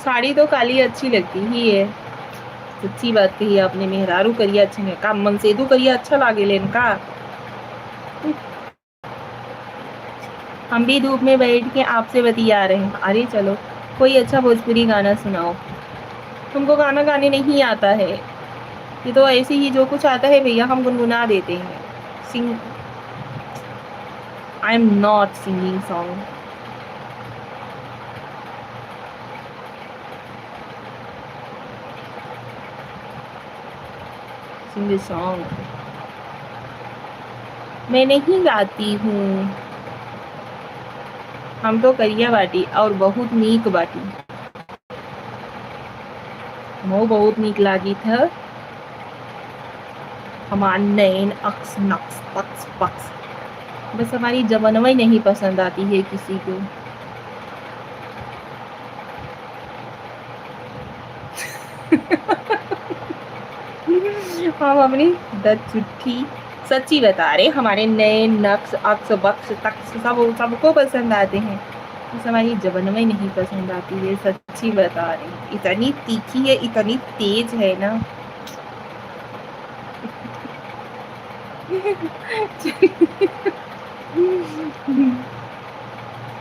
साड़ी तो काली अच्छी लगती ही है, सच्ची बात कही आपने। मेहरारू करिया अच्छी है काम, मन से दू करिया अच्छा लागे लेन का। हम भी धूप में बैठ के आपसे बतिया रहे हैं। अरे चलो कोई अच्छा भोजपुरी गाना सुनाओ। हमको गाना गाने नहीं आता है, ये तो ऐसे ही जो कुछ आता है भैया हम गुनगुना देते हैं। Sing I am not singing song. Sing song मैं नहीं गाती हूँ। हम तो करिया बाटी और बहुत नीक बाटी, वो बहुत नीक लागी था। हमार नैन अक्स नक्स पक्स पक्स, बस हमारी जबनवाई नहीं पसंद आती है किसी को। हम अपनी दत चुट्ठी सच्ची बता रहे, हमारे नए नक्स अक्स बक्स तक्स सबको पसंद आते हैं, बस हमारी जबनवाई नहीं पसंद आती है, सच्ची बता रही। इतनी तीखी है, इतनी तेज है ना।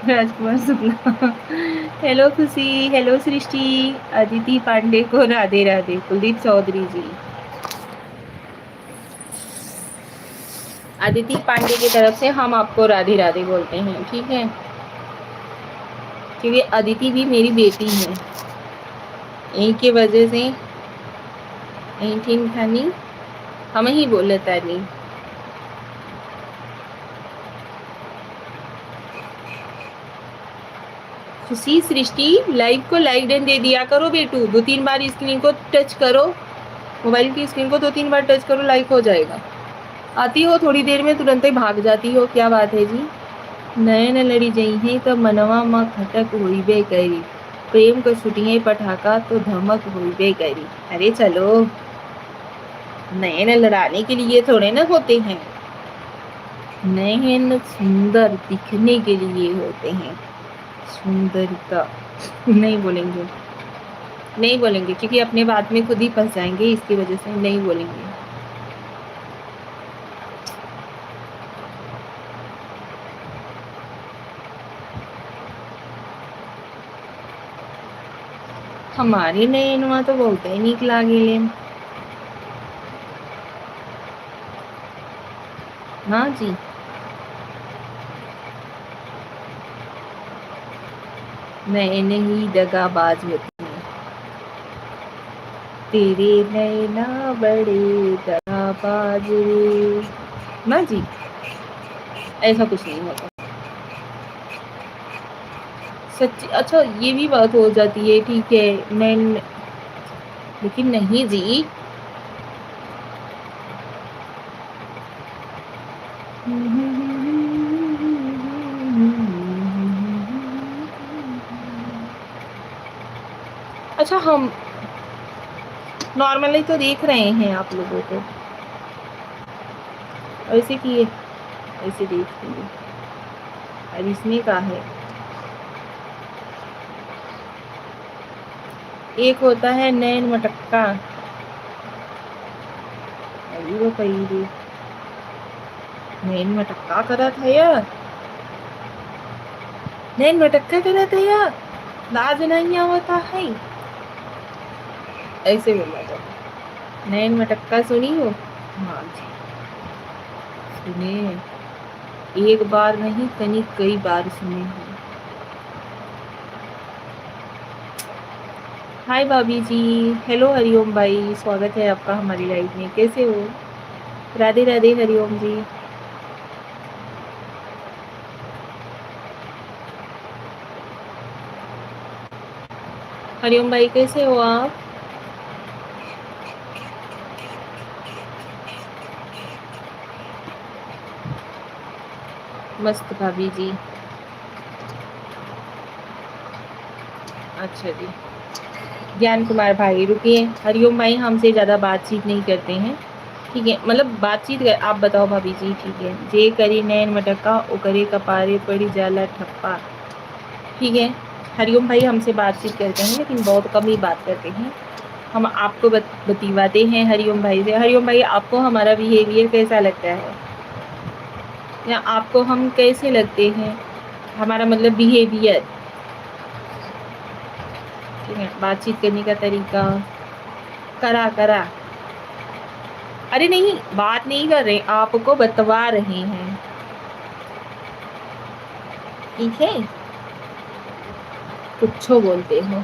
राजकुमार शुक्ला, हेलो खुशी, हेलो सृष्टि, अदिति पांडे को राधे राधे, कुलदीप चौधरी जी। अदिति पांडे की तरफ से हम आपको राधे राधे बोलते हैं, ठीक है, क्योंकि अदिति भी मेरी बेटी है, यही की वजह से यही ठीक था नहीं, हम ही बोले तानी। खुशी सृष्टि, लाइव को लाइक डन दे दिया करो बेटू, 2-3 बार स्क्रीन को टच करो, मोबाइल की स्क्रीन को 2-3 बार टच करो, लाइक हो जाएगा। आती हो थोड़ी देर में तुरंत ही भाग जाती हो, क्या बात है जी। नए न लड़ी जई है तो मनवा माँ खटक हुई बे करी। प्रेम को छुटिए पटाखा तो धमक हुई करी। अरे चलो, नयन लड़ाने के लिए थोड़े ना होते हैं, नयन सुंदर दिखने के लिए होते हैं। सुंदरता नहीं बोलेंगे, नहीं बोलेंगे क्योंकि अपने बात में खुद ही फंस जाएंगे, इसकी वजह से नहीं बोलेंगे। हमारे नयनवा तो बहुत ही नीक लागेले। हाँ जी, नयन ही दगाबाज होते हैं। तेरे नैना बड़े दगाबाज रे। ना जी, ऐसा कुछ नहीं होता सच्ची। अच्छा ये भी बात हो जाती है, ठीक है मैं, लेकिन नहीं जी। अच्छा हम नॉर्मली तो देख रहे हैं आप लोगों को, ऐसे किए ऐसे देखेंगे। और इसमें का है, एक होता है नैन मटक्का। अरे वो कही नैन मटक्का करा था यार, नैन मटक्का करा था यार, लाज नहीं आवता है, ऐसे बोला जाता। नैन मटक्का सुनी हो? हाँ जी सुने, एक बार नहीं कहीं कई बार सुने हैं। हाय भाभी जी, हेलो हरिओम भाई, स्वागत है आपका हमारी लाइफ में, कैसे हो? राधे राधे हरिओम जी। हरिओम भाई कैसे हो आप? मस्त भाभी जी। अच्छा जी, ज्ञान कुमार भाई रुकिए, हरिओम भाई हमसे ज़्यादा बातचीत नहीं करते हैं, ठीक है, मतलब बातचीत कर, आप बताओ भाभी जी, ठीक है। जे करी नैन मटक्का ओ करे कपारे पड़ी जाला ठप्पा, ठीक है। हरिओम भाई हमसे बातचीत करते हैं लेकिन बहुत कम ही बात करते हैं। हम आपको बतिवाते हैं हरिओम भाई से। हरिओम भाई आपको हमारा बिहेवियर कैसा लगता है, या आपको हम कैसे लगते हैं, हमारा मतलब बिहेवियर, ठीक है, बातचीत करने का तरीका, करा करा। अरे नहीं, बात नहीं कर रहे, आपको बतवा रहे हैं, ठीक है, कुछ बोलते हो।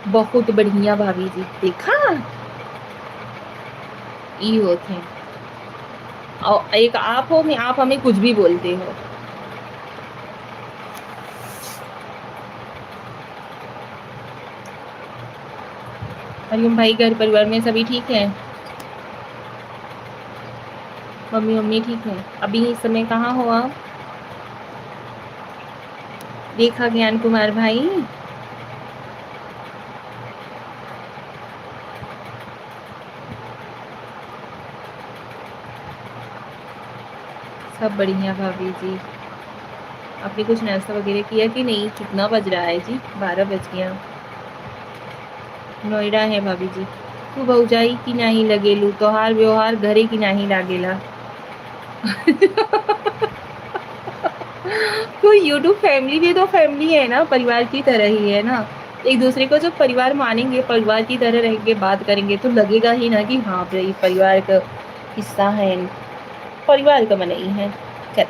बहुत बढ़िया भाभी जी, देखा ई होते हैं। और एक आप हो, आप हमें कुछ भी बोलते हो। हरिओम भाई घर परिवार में सभी ठीक है? मम्मी मम्मी ठीक है? अभी इस समय कहाँ हो आप? देखा ज्ञान कुमार भाई, सब बढ़िया भाभी जी। आपने कुछ नाश्ता वगैरह किया कि नहीं? कितना बज रहा है जी? 12 बज गया। नोएडा है भाभी जी। तू भौजाई की नहीं लगेलू, तोहार व्यवहार घरे की नहीं लागेला। तो यूट्यूब फैमिली भी तो फैमिली है ना, परिवार की तरह ही है ना। एक दूसरे को जब परिवार मानेंगे, परिवार की तरह रहेंगे, बात करेंगे, तो लगेगा ही ना कि हाँ भाई परिवार का हिस्सा है, परिवार का बने ही है। चल,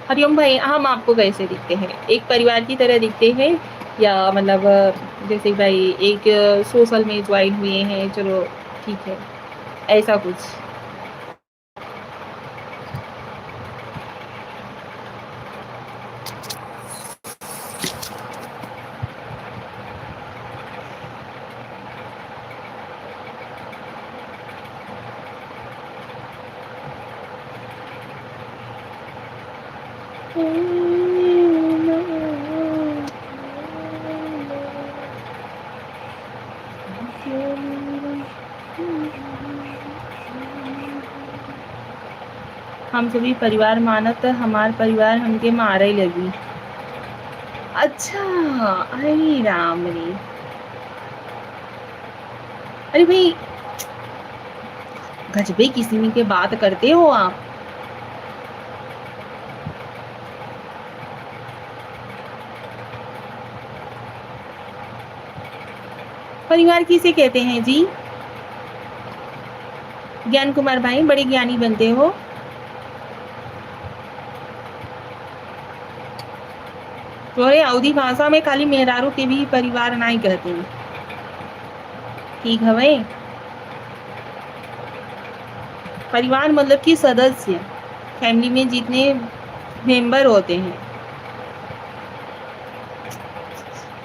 हरिओम भाई हम आपको कैसे दिखते हैं? एक परिवार की तरह दिखते हैं, या मतलब जैसे भाई एक सोशल में ज्वाइन हुए हैं, चलो ठीक है, ऐसा कुछ? हम सभी परिवार मानत हमार परिवार हमके मारे लगी। अच्छा, अरे राम रे। अरे भाई, गजबे किस्म के बात करते हो आप। परिवार किसे कहते हैं जी? ज्ञान कुमार भाई, बड़े ज्ञानी बनते हो। तोरे अवधी भाषा में खाली मेहरारू के भी परिवार नहीं कहते हैं। ठीक है भाई। परिवार मतलब कि सदस्य, फैमिली में जितने मेंबर होते हैं।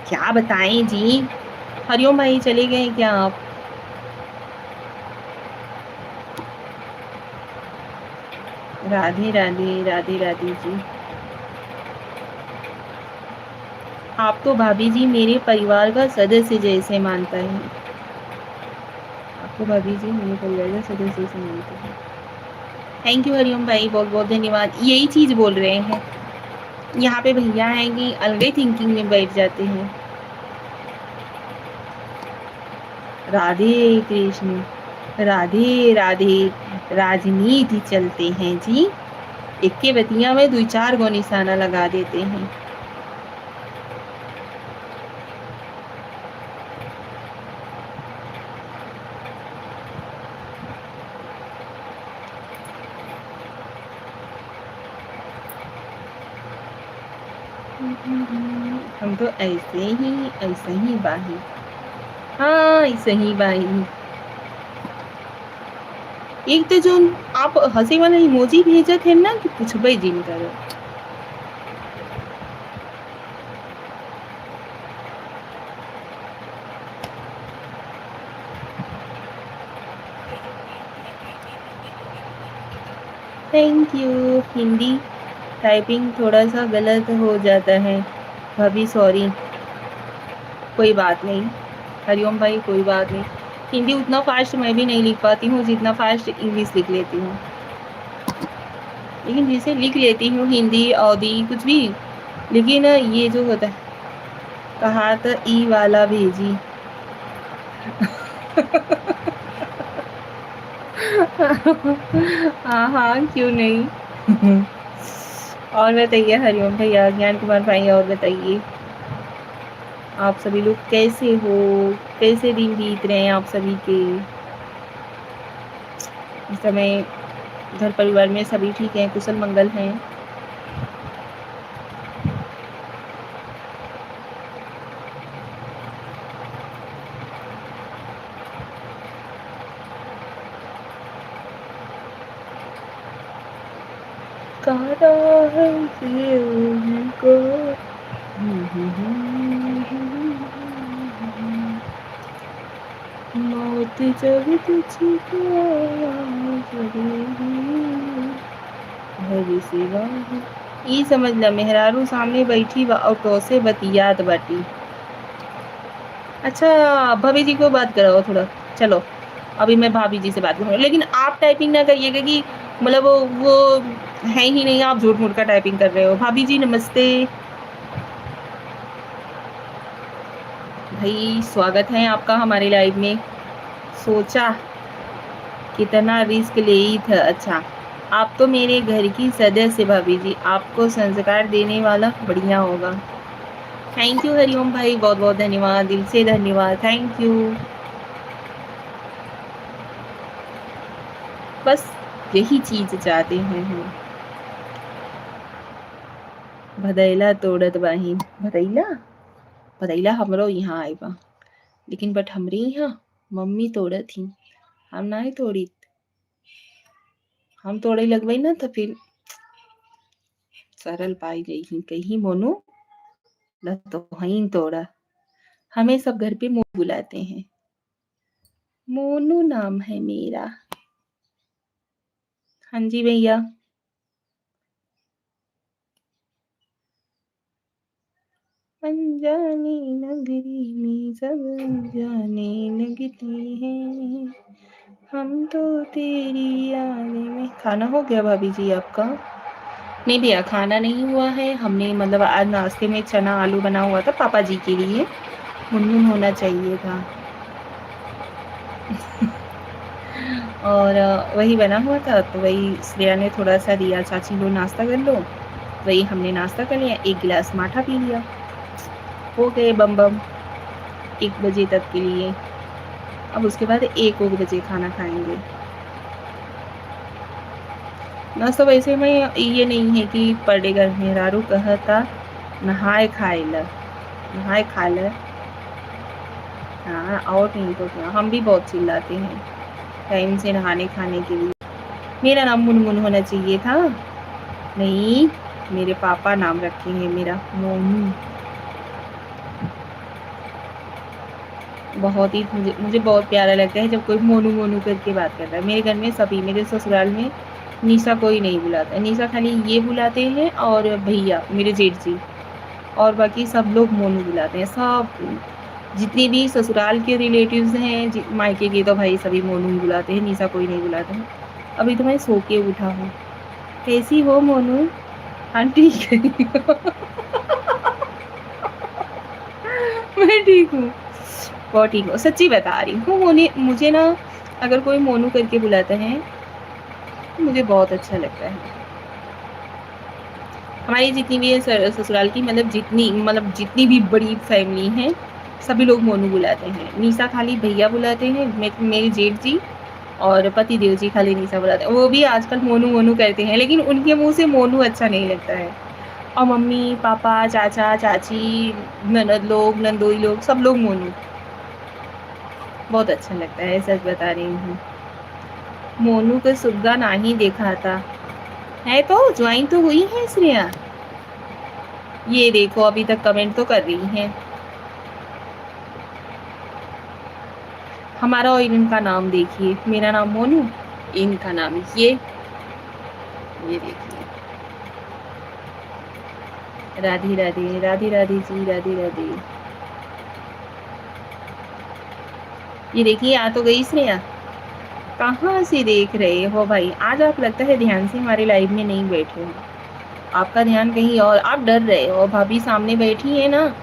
क्या बताएं जी। हरिओम भाई, चले गए क्या आप? राधे राधे, राधे राधे जी। आप तो भाभी जी मेरे परिवार का सदस्य जैसे मानता है। आपको भाभी जी मेरे परिवार का सदस्य जैसे मानते हैं। थैंक यू हरिओम भाई, बहुत बहुत धन्यवाद। यही चीज बोल रहे हैं। यहाँ पे भैया हैं कि अलग ही थिंकिंग में बैठ जाते हैं। राधे कृष्ण, राधे राधे। राजनीति चलते हैं जी। एक के बतिया में 2-4 गो निशाना लगा देते हैं। हम तो ऐसे ही बाही। हाँ, ऐसे ही बाही। एक तो जो आप हंसी वाला इमोजी भेजे थे ना कि पूछबे जिन करो। Thank you. हिंदी टाइपिंग थोड़ा सा गलत हो जाता है भाभी, सॉरी। कोई बात नहीं हरिओम भाई, कोई बात नहीं। हिंदी उतना फास्ट मैं भी नहीं लिख पाती हूँ जितना फास्ट इंग्लिश लिख लेती हूँ। लेकिन जिसे लिख लेती हूँ हिंदी अवधी कुछ भी। लेकिन ये जो होता है, कहा तो ई वाला भेजी। हाँ हाँ, क्यों नहीं। और बताइए हरिओम भैया, ज्ञान कुमार भाई, और बताइए आप सभी लोग कैसे हो? कैसे दिन बीत रहे हैं आप सभी के? इस समय घर परिवार में सभी ठीक हैं, कुशल मंगल हैं? काटा है दिल को। मौत जब तुझको भरी सिवा ई समझ ला, मेहरारू सामने बैठी बा और तो से बतियात बाटी। अच्छा, भाभी जी को बात कराओ थोड़ा। चलो, अभी मैं भाभी जी से बात करूँगा, लेकिन आप टाइपिंग ना करिएगा कि मतलब वो है ही नहीं, आप झूठ मूठ का टाइपिंग कर रहे हो। भाभी जी नमस्ते। भाई स्वागत है आपका हमारे लाइव में। सोचा कितना रिस्क ले ही था। अच्छा, आप तो मेरे घर की सदस्य भाभी जी, आपको संस्कार देने वाला बढ़िया होगा। थैंक यू हरिओम भाई, बहुत बहुत धन्यवाद, दिल से धन्यवाद, थैंक यू। बस यही चीज चाहते हैं हम। भदैला तोड़त बाही। भदैला, भदैला हमरो यहाँ आए बा, लेकिन बट हमरे यहाँ मम्मी तोड़त थी, हम ना तोड़ी। हम तोड़े लगवाई ना तो फिर सरल पाई गई ही कहीं मोनू न तो वहीं तोड़ा। हमें सब घर पे मोनू बुलाते हैं। मोनू नाम है मेरा। हाँ जी भैया। अनजानी नगरी में सब जाने लगती हैं, हम तो तेरी याद में। खाना हो गया भाभी जी आपका? नहीं भैया, खाना नहीं हुआ है। हमने मतलब आज नाश्ते में चना आलू बना हुआ था पापा जी के लिए, मुनमुन होना चाहिए था। और वही बना हुआ था, तो वही श्रेया ने थोड़ा सा दिया, चाची लो नाश्ता कर लो। वही हमने नाश्ता कर लिया, 1 गिलास माठा पी लिया, हो गए बम बम 1 बजे तक के लिए। अब उसके बाद 1 बजे खाना खाएंगे। नाश्ता वैसे में ये नहीं है कि पर डे घर मेहरारू कहता नहाए खाए ल, नहाए खा ल। हाँ, और नहीं तो क्या, हम भी बहुत चिल्लाते हैं टाइम से नहाने खाने के लिए। मेरा नाम मुनमुन होना चाहिए था। नहीं, मेरे पापा नाम रखे हैं मेरा मोनू। बहुत ही मुझे बहुत प्यारा लगता है जब कोई मोनू मोनू करके बात करता है। मेरे घर में सभी, मेरे ससुराल में निशा कोई नहीं बुलाता, निशा खाली ये बुलाते हैं और भैया मेरे जेठ जी, और बाकी सब लोग मोनू बुलाते हैं। सब जितने भी ससुराल के रिलेटिव्स हैं, मायके के, तो भाई सभी मोनू बुलाते हैं, निशा कोई नहीं बुलाते हैं। अभी तो मैं सो के उठा हूँ। कैसी हो मोनू? हाँ ठीक है। मैं ठीक हूँ, बहुत ठीक हूँ, सच्ची बता रही हूँ। मुझे ना अगर कोई मोनू करके बुलाता है तो मुझे बहुत अच्छा लगता है। हमारी जितनी भी है ससुराल की, मतलब जितनी भी बड़ी फैमिली है, सभी लोग मोनू बुलाते हैं। निशा खाली भैया बुलाते हैं, मेरे जेठ जी और पति देव जी खाली निशा बुलाते हैं। वो भी आजकल मोनू मोनू करते हैं, लेकिन उनके मुंह से मोनू अच्छा नहीं लगता है। और मम्मी पापा चाचा चाची ननद लोग नंदोई लोग सब लोग मोनू, बहुत अच्छा लगता है, सच बता रही हूँ। मोनू का सुग्गा नहीं देखा था, है तो ज्वाइन तो हुई है श्रेया। ये देखो अभी तक कमेंट तो कर रही हैं। हमारा और इनका नाम देखिए, मेरा नाम मोनू, इनका नाम ये देखिए। राधे राधे, राधे राधे जी, राधे राधे। ये देखिए आ तो गई श्रेया। कहाँ से देख रहे हो भाई? आज आप लगता है ध्यान से हमारे लाइव में नहीं बैठे हो, आपका ध्यान कहीं और, आप डर रहे हो। भाभी सामने बैठी है ना,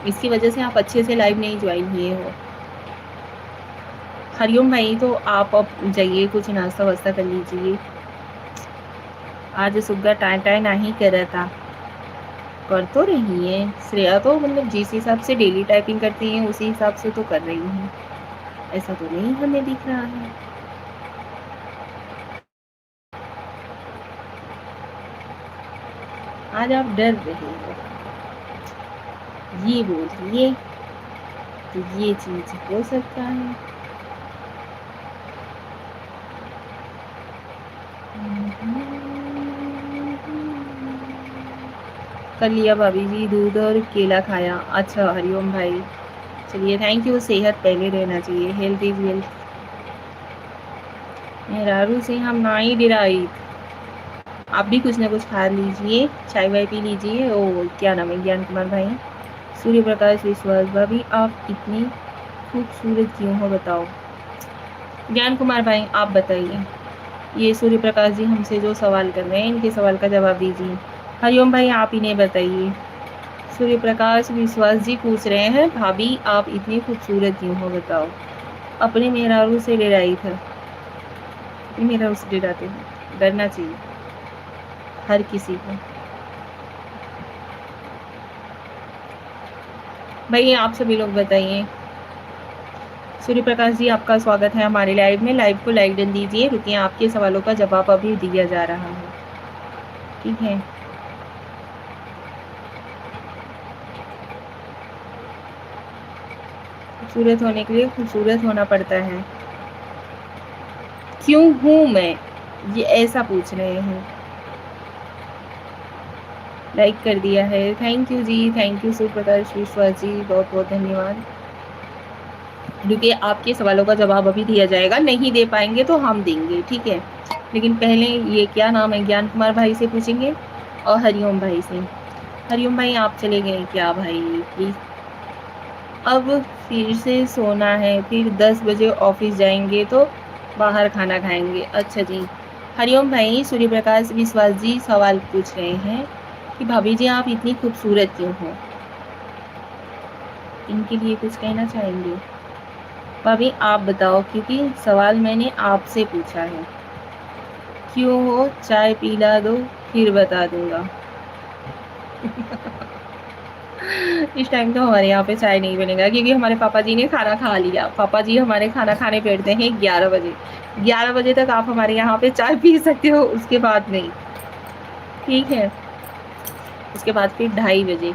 इसकी वजह से आप अच्छे से लाइव नहीं ज्वाइन हुए हो। हरिओम भाई, तो आप अब जाइए, कुछ नाश्ता वास्ता कर लीजिए। आज सुग्गा टाइ टाइ नहीं कर रहा था, कर तो रही है श्रेया, तो मतलब जिस हिसाब से डेली टाइपिंग करती हैं उसी हिसाब से तो कर रही हैं, ऐसा तो नहीं हमें दिख रहा है। आज आप डर रहे हो, ये बोलिए, तो ये चीज हो सकता है। कर लिया भाभी जी, दूध और केला खाया। अच्छा हरिओम भाई, चलिए थैंक यू। सेहत पहले रहना चाहिए, हेल्थ इज वेल्थ। मेहरारू से हम ना ही डिराई, आप भी कुछ ना कुछ खा लीजिए, चाय वाय पी लीजिए। ओ क्या नाम है, ज्ञान कुमार भाई, सूर्य प्रकाश विश्वास। भाभी आप इतनी खूबसूरत क्यों हो बताओ? ज्ञान कुमार भाई आप बताइए, ये सूर्य प्रकाश जी हमसे जो सवाल कर रहे हैं, इनके सवाल का जवाब दीजिए। हरिओम भाई आप इन्हें बताइए। सूर्य प्रकाश विश्वास जी पूछ रहे हैं, भाभी आप इतनी खूबसूरत क्यों हो बताओ? अपने मेहरारू से डराई था, मेहरारू से डराते हैं, डरना चाहिए हर किसी को। भाई आप सभी लोग बताइए। सूर्य प्रकाश जी आपका स्वागत है हमारे लाइव में। लाइव को लाइक डन दीजिए, रुकिए आपके सवालों का जवाब अभी दिया जा रहा है, ठीक है। खूबसूरत होने के लिए खूबसूरत होना पड़ता है। क्यों हूँ मैं, ये ऐसा पूछ रहे हैं। लाइक कर दिया है, थैंक यू जी, थैंक यू सूर्य प्रकाश विश्वास जी, बहुत बहुत धन्यवाद। क्योंकि आपके सवालों का जवाब अभी दिया जाएगा, नहीं दे पाएंगे तो हम देंगे, ठीक है। लेकिन पहले ये क्या नाम है, ज्ञान कुमार भाई से पूछेंगे और हरिओम भाई से। हरिओम भाई आप चले गए क्या भाई प्लीज। अब फिर से सोना है, फिर 10 बजे ऑफिस जाएंगे तो बाहर खाना खाएंगे। अच्छा जी। हरिओम भाई, सूर्य प्रकाश विश्वास जी सवाल पूछ रहे हैं कि भाभी जी आप इतनी खूबसूरत क्यों हो। इनके लिए कुछ कहना चाहेंगे। भाभी आप बताओ, क्योंकि सवाल मैंने आपसे पूछा है। क्यों हो, चाय पिला दो फिर बता दूंगा। इस टाइम तो हमारे यहाँ पे चाय नहीं बनेगा, क्योंकि हमारे पापा जी ने खाना खा लिया। पापा जी हमारे खाना खाने बैठते हैं 11 बजे। 11 बजे तक आप हमारे यहाँ पे चाय पी सकते हो, उसके बाद नहीं। ठीक है, उसके बाद फिर 2:30 बजे।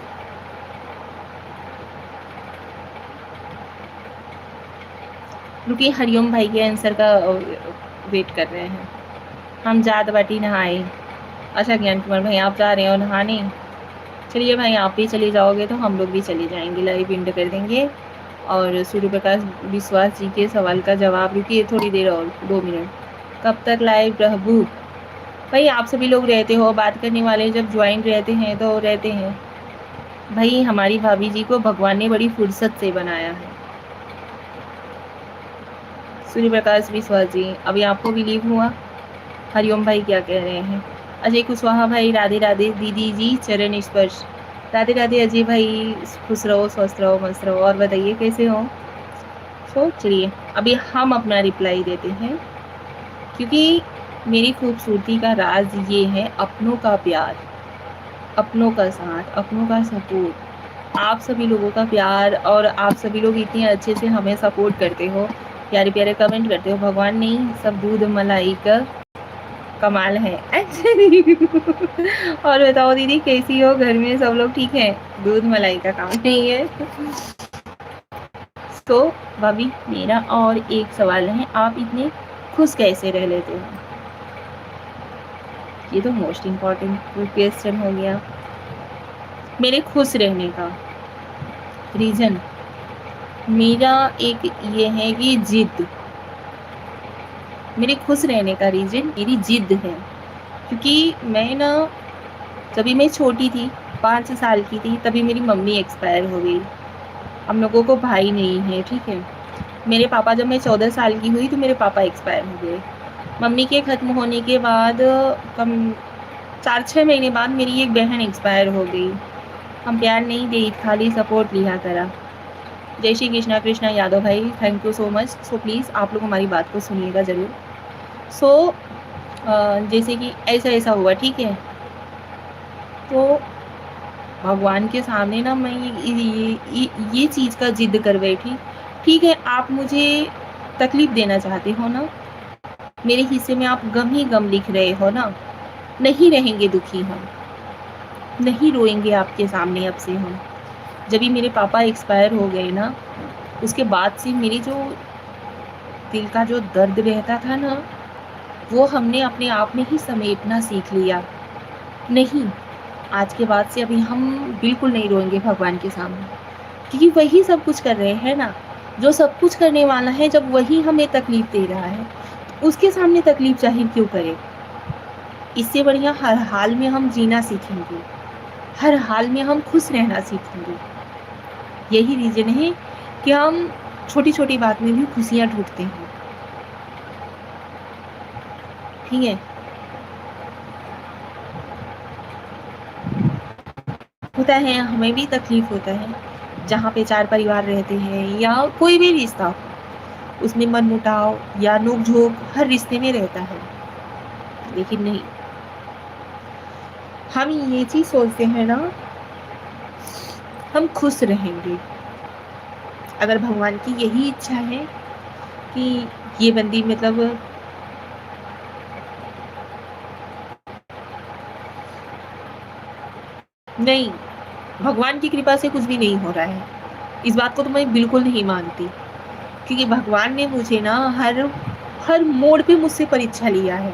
रुकिए, हरिओम भाई के आंसर का वेट कर रहे हैं। हम जात बाटी नहाए। अच्छा ज्ञान कुमार भाई आप जा रहे हो नहाने। चलिए भाई, आप भी चले जाओगे तो हम लोग भी चले जाएंगे, लाइव एंड कर देंगे। और सूर्य प्रकाश विश्वास जी के सवाल का जवाब, रुकिए थोड़ी देर और, 2 मिनट। कब तक लाइव रहबू। भाई आप सभी लोग रहते हो, बात करने वाले जब ज्वाइन रहते हैं तो रहते हैं। भाई हमारी भाभी जी को भगवान ने बड़ी फुर्सत से बनाया है। सूर्य प्रकाश विश्वास जी, अभी आपको बिलीव हुआ। हरिओम भाई क्या कह रहे हैं। अजय कुशवाहा भाई राधे राधे। दीदी जी चरण स्पर्श, राधे राधे। अजय भाई खुश रहो, स्वस्थ रहो, मस्त रहो। और बताइए कैसे हो। तो चलिए अभी हम अपना रिप्लाई देते हैं, क्योंकि मेरी खूबसूरती का राज ये है अपनों का प्यार, अपनों का साथ, अपनों का सपोर्ट। आप सभी लोगों का प्यार, और आप सभी लोग इतने अच्छे से हमें सपोर्ट करते हो, प्यारे प्यारे कमेंट करते हो। भगवान नहीं, सब दूध मलाई का कमाल है एक्चुअली। और बताओ दीदी कैसी हो, घर में सब लोग ठीक है। दूध मलाई का काम नहीं है। तो भाभी मेरा और एक सवाल है, आप इतने खुश कैसे रह लेते हो। ये तो मोस्ट इम्पॉर्टेंट क्वेश्चन हो गया। मेरे खुश रहने का रीजन मेरा एक ये है कि जिद। मेरे खुश रहने का रीजन मेरी जिद है, क्योंकि मैं ना, जब मैं छोटी थी, 5 साल की थी, तभी मेरी मम्मी एक्सपायर हो गई। हम लोगों को भाई नहीं है, ठीक है। मेरे पापा, जब मैं 14 साल की हुई तो मेरे पापा एक्सपायर हो गए। मम्मी के ख़त्म होने के बाद कम 4-6 महीने बाद मेरी एक बहन एक्सपायर हो गई। हम प्यार नहीं दे, खाली सपोर्ट लिया करा। जय श्री कृष्णा। कृष्णा यादव भाई thank you so much. So please आप लोग हमारी बात को सुनिएगा ज़रूर। सो जैसे कि ऐसा ऐसा हुआ, ठीक है। तो भगवान के सामने ना मैं ये चीज़ का जिद कर बैठी। ठीक है, आप मुझे तकलीफ़ देना चाहते हो ना, मेरे हिस्से में आप गम ही गम लिख रहे हो ना। नहीं रहेंगे दुखी हम, नहीं रोएंगे आपके सामने अब से हम। जब भी मेरे पापा एक्सपायर हो गए ना, उसके बाद से मेरी जो दिल का जो दर्द रहता था ना, वो हमने अपने आप में ही समेटना सीख लिया। नहीं, आज के बाद से अभी हम बिल्कुल नहीं रोएंगे भगवान के सामने, क्योंकि वही सब कुछ कर रहे हैं ना। जो सब कुछ करने वाला है, जब वही हमें तकलीफ़ दे रहा है, तो उसके सामने तकलीफ़ जाहिर क्यों करें। इससे बढ़िया हर हाल में हम जीना सीखेंगे, हर हाल में हम खुश रहना सीखेंगे। यही रीज़न है कि हम छोटी छोटी बात में भी खुशियाँ ढूंढते हैं, ठीक है। होता है, हमें भी तकलीफ़ होता है, जहाँ पे 4 परिवार रहते हैं या कोई भी रिश्ता हो, उसमें मनमुटाव या नोक-झोंक हर रिश्ते में रहता है। लेकिन नहीं, हम ये चीज़ सोचते हैं ना, हम खुश रहेंगे। अगर भगवान की यही इच्छा है कि ये बंदी मतलब नहीं, भगवान की कृपा से कुछ भी नहीं हो रहा है। इस बात को तो मैं बिल्कुल नहीं मानती, क्योंकि भगवान ने मुझे ना हर हर मोड़ पे मुझसे परीक्षा लिया है।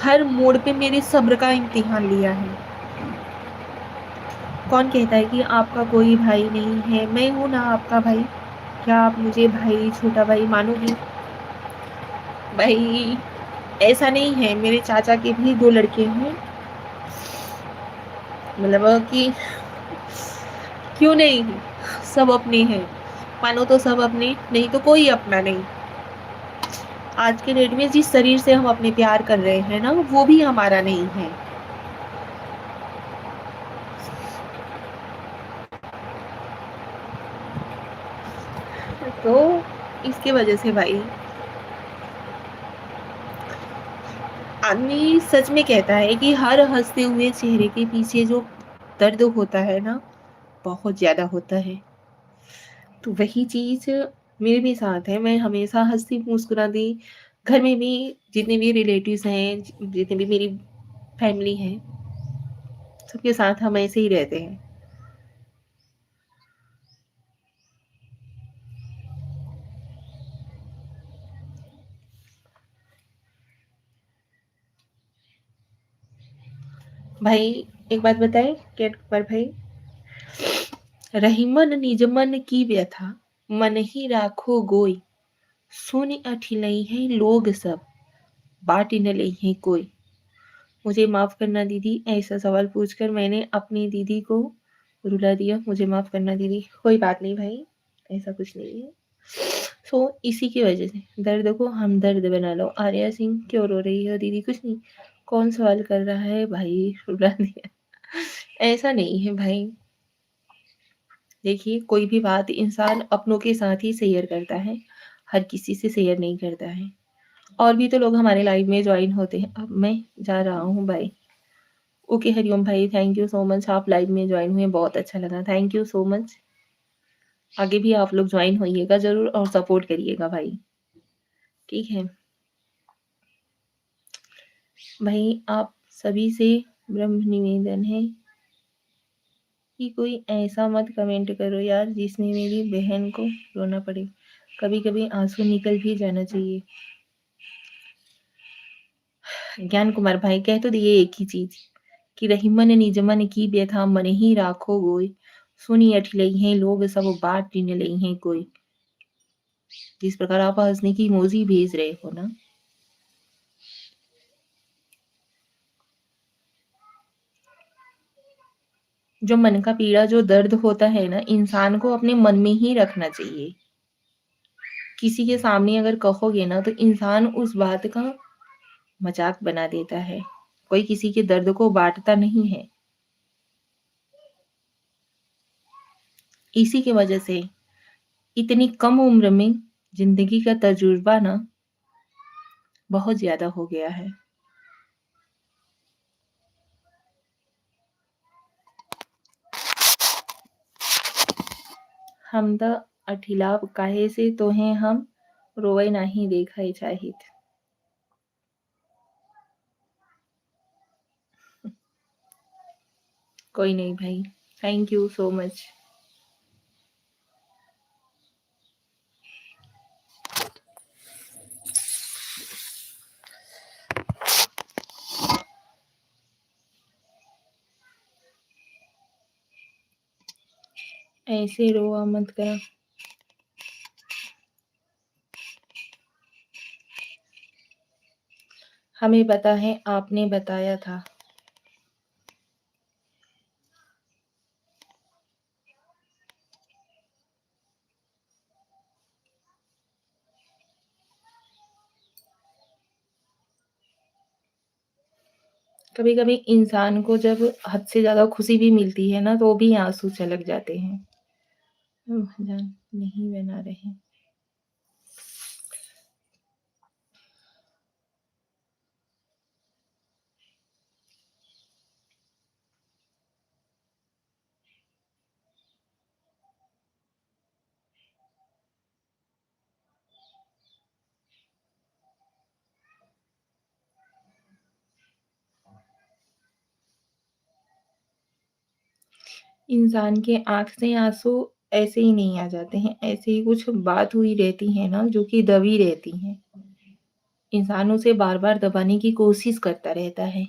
हर मोड़ पे मेरे सब्र का इम्तिहान लिया है। कौन कहता है कि आपका कोई भाई नहीं है। मैं हूँ ना आपका भाई। क्या आप मुझे भाई, छोटा भाई मानोगी। भाई ऐसा नहीं है, मेरे चाचा के भी 2 लड़के हैं, मतलब कि क्यों नहीं, सब अपने हैं। मानो तो सब अपने, नहीं तो कोई अपना नहीं। आज के डेट में जिस शरीर से हम अपने प्यार कर रहे हैं ना, वो भी हमारा नहीं है। तो इसके वजह से भाई आदमी सच में कहता है कि हर हँसते हुए चेहरे के पीछे जो दर्द होता है ना, बहुत ज़्यादा होता है। तो वही चीज़ मेरे भी साथ है। मैं हमेशा हँसती-मुस्कुराती, घर में भी जितने भी रिलेटिव्स हैं, जितनी भी मेरी फैमिली है, सबके साथ हम ऐसे ही रहते हैं। भाई एक बात बताएँ क्या अकबर भाई? रहीमन निजमन की व्यथा, मन ही राखो गोई, सुनि अठिलई हैं लोग सब, बाँट न लइहें कोई। मुझे माफ़ करना दीदी, ऐसा सवाल पूछकर मैंने अपनी दीदी को रुला दिया। मुझे माफ़ करना दीदी। कोई बात नहीं भाई, ऐसा कुछ नहीं है। इसी की वजह से दर्द को हमदर्द बना लो। आर्या सिंह क्यों रो रही हो दीदी? कुछ नहीं। कौन सवाल कर रहा है भाई? रुला दिया। ऐसा नहीं है भाई। देखिए, कोई भी बात इंसान अपनों के साथ ही शेयर करता है, हर किसी से शेयर नहीं करता है। और भी तो लोग हमारे लाइव में जॉइन होते हैं। अब मैं जा रहा हूँ, बाय। ओके हरिओम भाई, थैंक यू सो मच, आप लाइव में जॉइन हुए, बहुत अच्छा लगा, थैंक यू सो मच। आगे भी आप लोग जॉइन होइएगा ज़रूर और सपोर्ट करिएगा भाई, ठीक है? भाई आप सभी से ब्रह्म निवेदन है कि कोई ऐसा मत कमेंट करो यार जिसमें मेरी बहन को रोना पड़े। कभी-कभी आँसू निकल भी जाना चाहिए। ज्ञान कुमार भाई कह तो दिए एक ही चीज़ कि रहीमन निजमन की व्यथा मन ही राखो गोय, सुनि अठिलइहें लोग सब बाट न लइहें कोई। जिस प्रकार आप हँसने की इमोजी भेज रहे हो ना, जो मन का पीड़ा, जो दर्द होता है ना, इंसान को अपने मन में ही रखना चाहिए। किसी के सामने अगर कहोगे ना, तो इंसान उस बात का मज़ाक बना देता है। कोई किसी के दर्द को बाँटता नहीं है। इसी की वजह से इतनी कम उम्र में ज़िंदगी का तजुर्बा ना बहुत ज़्यादा हो गया है। हमदा अठिलाव काहे से तोहें हम रोवै नाही देखै चाहित। कोई नहीं भाई, थैंक यू सो मच। ऐसे रोआ मत करा। हमें पता है आपने बताया था। कभी-कभी इंसान को जब हद से ज़्यादा खुशी भी मिलती है ना, तो भी आँसू छलक जाते हैं। जान नहीं बना रहे। इंसान के आँख से आँसू ऐसे ही नहीं आ जाते हैं, ऐसे ही कुछ बात हुई रहती है ना, जो कि दबी रहती हैं। इंसान उसे बार-बार दबाने की कोशिश करता रहता है,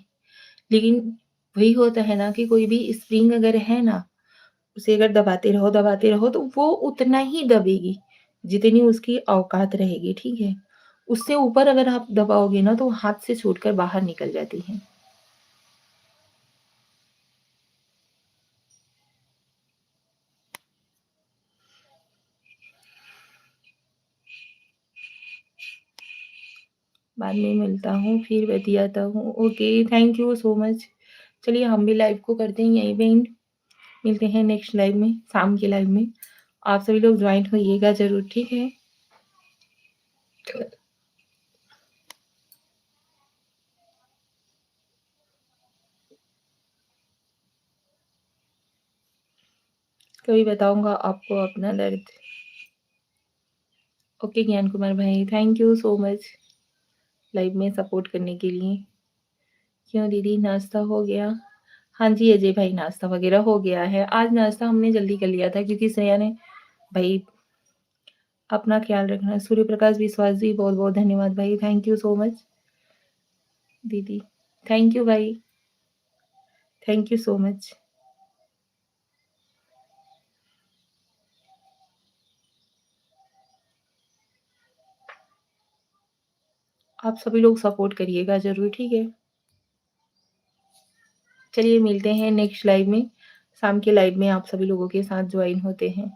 लेकिन वही होता है ना कि कोई भी स्प्रिंग अगर है ना, उसे अगर दबाते रहो तो वो उतना ही दबेगी, जितनी उसकी औकात रहेगी, ठीक है? उससे ऊपर अगर आप दबाओगे ना, तो हाथ से छूटकर बाहर निकल जाती है। बाद में मिलता हूँ, फिर बतियाता हूँ। Okay, thank you so much. चलिए हम भी लाइव को करते हैं यहीं पे एंड। मिलते हैं नेक्स्ट लाइव में, शाम के लाइव में। आप सभी लोग ज्वाइन होइएगा ज़रूर, ठीक है? कभी बताऊँगा आपको अपना दर्द। ओके ज्ञान कुमार भाई, thank you so much live में सपोर्ट करने के लिए। क्यों दीदी नाश्ता हो गया? हाँ जी अजय भाई, नाश्ता वगैरह हो गया है। आज नाश्ता हमने जल्दी कर लिया था क्योंकि श्रेया ने भाई अपना ख्याल रखना। सूर्य प्रकाश विश्वास जी बहुत-बहुत धन्यवाद भाई, थैंक यू सो मच। दीदी, थैंक यू भाई, थैंक यू सो मच। आप सभी लोग सपोर्ट करिएगा ज़रूर, ठीक है? चलिए मिलते हैं नेक्स्ट लाइव में। शाम के लाइव में आप सभी लोगों के साथ ज्वाइन होते हैं।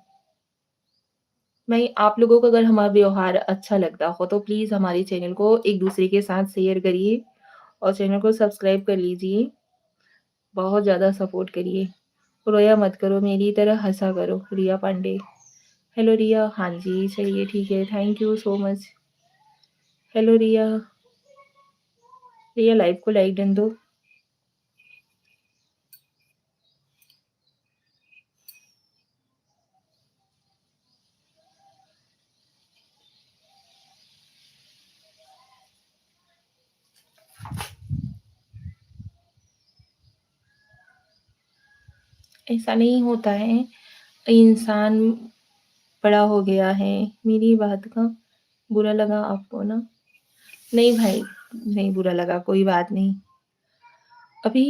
मैं आप लोगों को अगर हमारा व्यवहार अच्छा लगता हो तो प्लीज़ हमारे चैनल को एक-दूसरे के साथ शेयर करिए और चैनल को सब्सक्राइब कर लीजिए। बहुत ज़्यादा सपोर्ट करिए। रोया मत करो मेरी तरह हँसा करो। रिया पांडे। हेलो रिया, हाँ जी, चलिए ठीक है, thank you so much. Hello Riya. Riya live को लाइक डन दो। ऐसा नहीं होता है, इंसान बड़ा हो गया है। मेरी बात का बुरा लगा आपको ना? नहीं भाई, नहीं बुरा लगा, कोई बात नहीं। अभी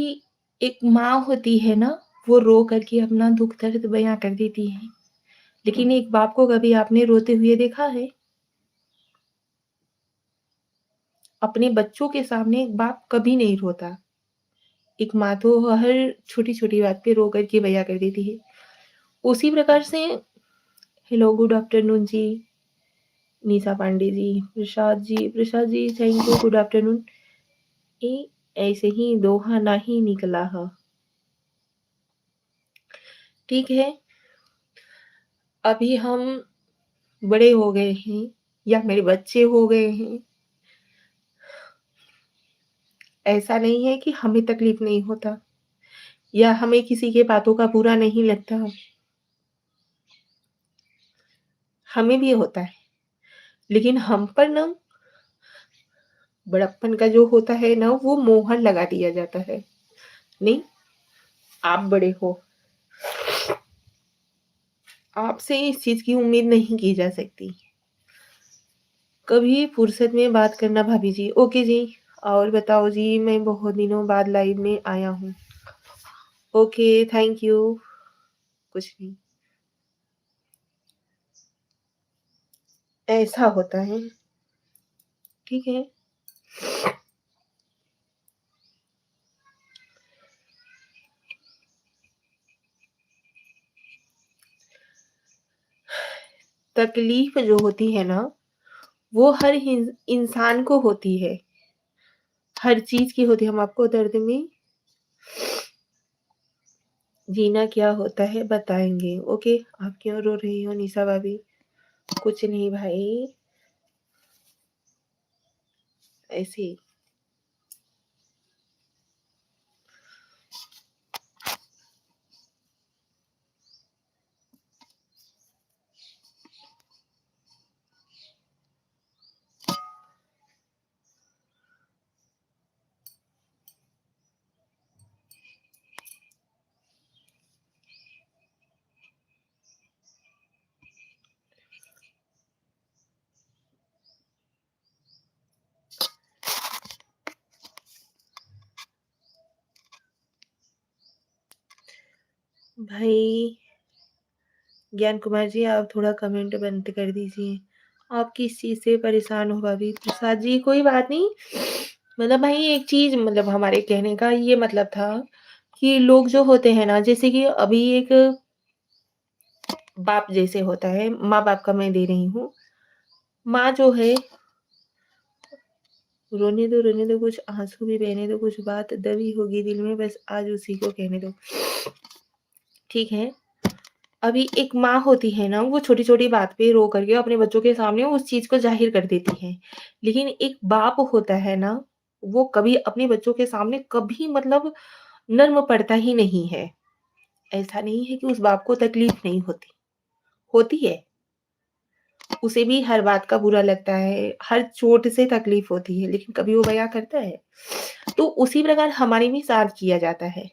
एक माँ होती है ना, वो रो करके अपना दुःख दर्द बयाँ कर देती है। लेकिन एक बाप को कभी आपने रोते हुए देखा है? अपने बच्चों के सामने एक बाप कभी नहीं रोता। एक माँ तो हर छोटी-छोटी बात पे रो कर के बयाँ कर देती है। उसी प्रकार से हेलो गुड आफ्टरनून जी, Nisha Pandey ji, Prasad ji thank you, good afternoon. ये ऐसे ही दोहा नहीं निकला है। ठीक है, अभी हम बड़े हो गए हैं या मेरे बच्चे हो गए हैं, ऐसा नहीं है कि हमें तकलीफ नहीं होता या हमें किसी के बातों का बुरा नहीं लगता, हमें भी होता है। लेकिन हम पर ना बड़प्पन का जो होता है ना, वो मोहर लगा दिया जाता है। नहीं, आप बड़े हो, आपसे इस चीज़ की उम्मीद नहीं की जा सकती। कभी फुर्सत में बात करना भाभी जी। ओके जी, और बताओ जी, मैं बहुत दिनों बाद लाइव में आया हूँ। Okay, thank you. कुछ नहीं, ऐसा होता है, ठीक है? तकलीफ जो होती है ना, वो हर इंसान को होती है, हर चीज़ की होती है। हम आपको दर्द में जीना क्या होता है बताएँगे, ओके? आप क्यों रो रही हो निशा भाभी? कुछ नहीं भाई, ऐसे ही। भाई ज्ञान कुमार जी, आप थोड़ा कमेंट बंद कर दीजिए। आप किस चीज़ से परेशान हो भाभी? प्रसाद जी, कोई बात नहीं। मतलब भाई एक चीज़, मतलब हमारे कहने का ये मतलब था कि लोग जो होते हैं ना, जैसे कि अभी एक बाप जैसे होता है, माँ-बाप का मैं दे रही हूँ। माँ जो है रोने दो, कुछ आँसू भी बहने दो, कुछ बात दबी होगी दिल में, बस आज उसी को कहने दो। ठीक है? अभी एक माँ होती है ना, वो छोटी-छोटी बात पे रो करके अपने बच्चों के सामने उस चीज़ को ज़ाहिर कर देती है। लेकिन एक बाप होता है ना, वो कभी अपने बच्चों के सामने कभी मतलब नर्म पड़ता ही नहीं है। ऐसा नहीं है कि उस बाप को तकलीफ़ नहीं होती, होती है। उसे भी हर बात का बुरा लगता है, हर चोट से तकलीफ़ होती है, लेकिन कभी वो बयाँ करता है? तो उसी प्रकार हमारे भी साथ किया जाता है,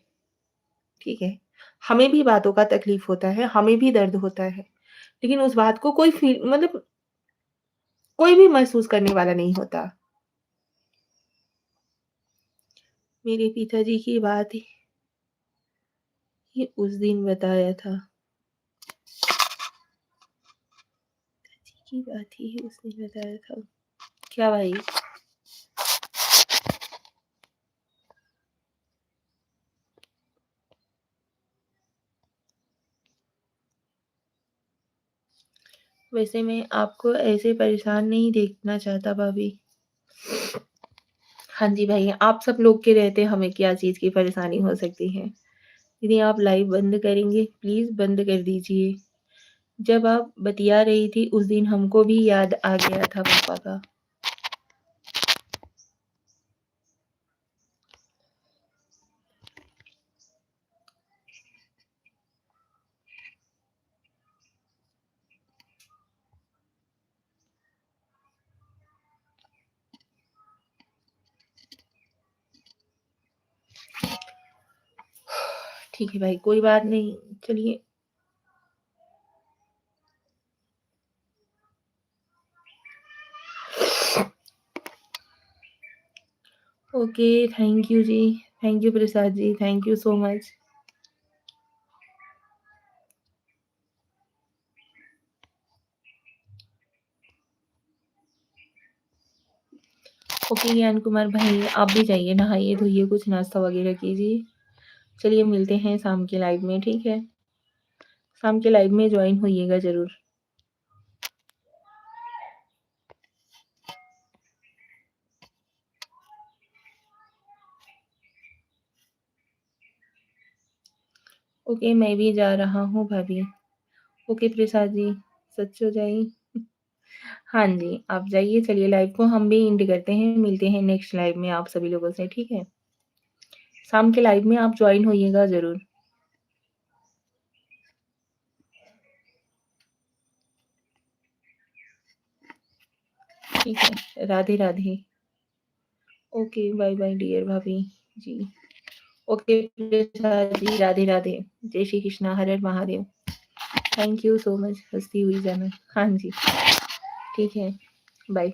ठीक है? हमें भी बातों का तकलीफ़ होता है, हमें भी दर्द होता है, लेकिन उस बात को कोई मतलब कोई भी महसूस करने वाला नहीं होता। मेरे पिताजी की बात ही उस दिन बताया था, पिताजी की बात ही उस दिन बताया था। क्या भाई? वैसे मैं आपको ऐसे परेशान नहीं देखना चाहता भाभी। हाँ जी भाई, आप सब लोग के रहते हमें क्या चीज़ की परेशानी हो सकती है। दीदी आप लाइव बंद करेंगे? प्लीज़ बंद कर दीजिए। जब आप बतिया रही थी उस दिन हमको भी याद आ गया था पापा का। ठीक है भाई, कोई बात नहीं, चलिए। ओके, थैंक यू जी। Thank you Prasad ji, thank you so much. Okay Gyan Kumar भाई, आप भी जाइए नहाइए-धोइए, कुछ नाश्ता वगैरह कीजिए। चलिए मिलते हैं शाम के लाइव में, ठीक है? शाम के लाइव में जॉइन होइएगा ज़रूर। ओके, मैं भी जा रहा हूँ भाभी। ओके प्रसाद जी, सच हो जाई। हाँ जी, आप जाइए, चलिए लाइव को हम भी एंड करते हैं, मिलते हैं नेक्स्ट लाइव में आप सभी लोगों से, ठीक है? शाम के लाइव में आप जॉइन होइएगा ज़रूर। ठीक है, Radhe Radhe. Okay, bye bye dear भाभी जी। ओके प्रसाद जी, राधे राधे। जय श्री कृष्णा, हर हर Mahadev. Thank you so much, हँसती हुई जाना। हाँ जी, ठीक है, बाय।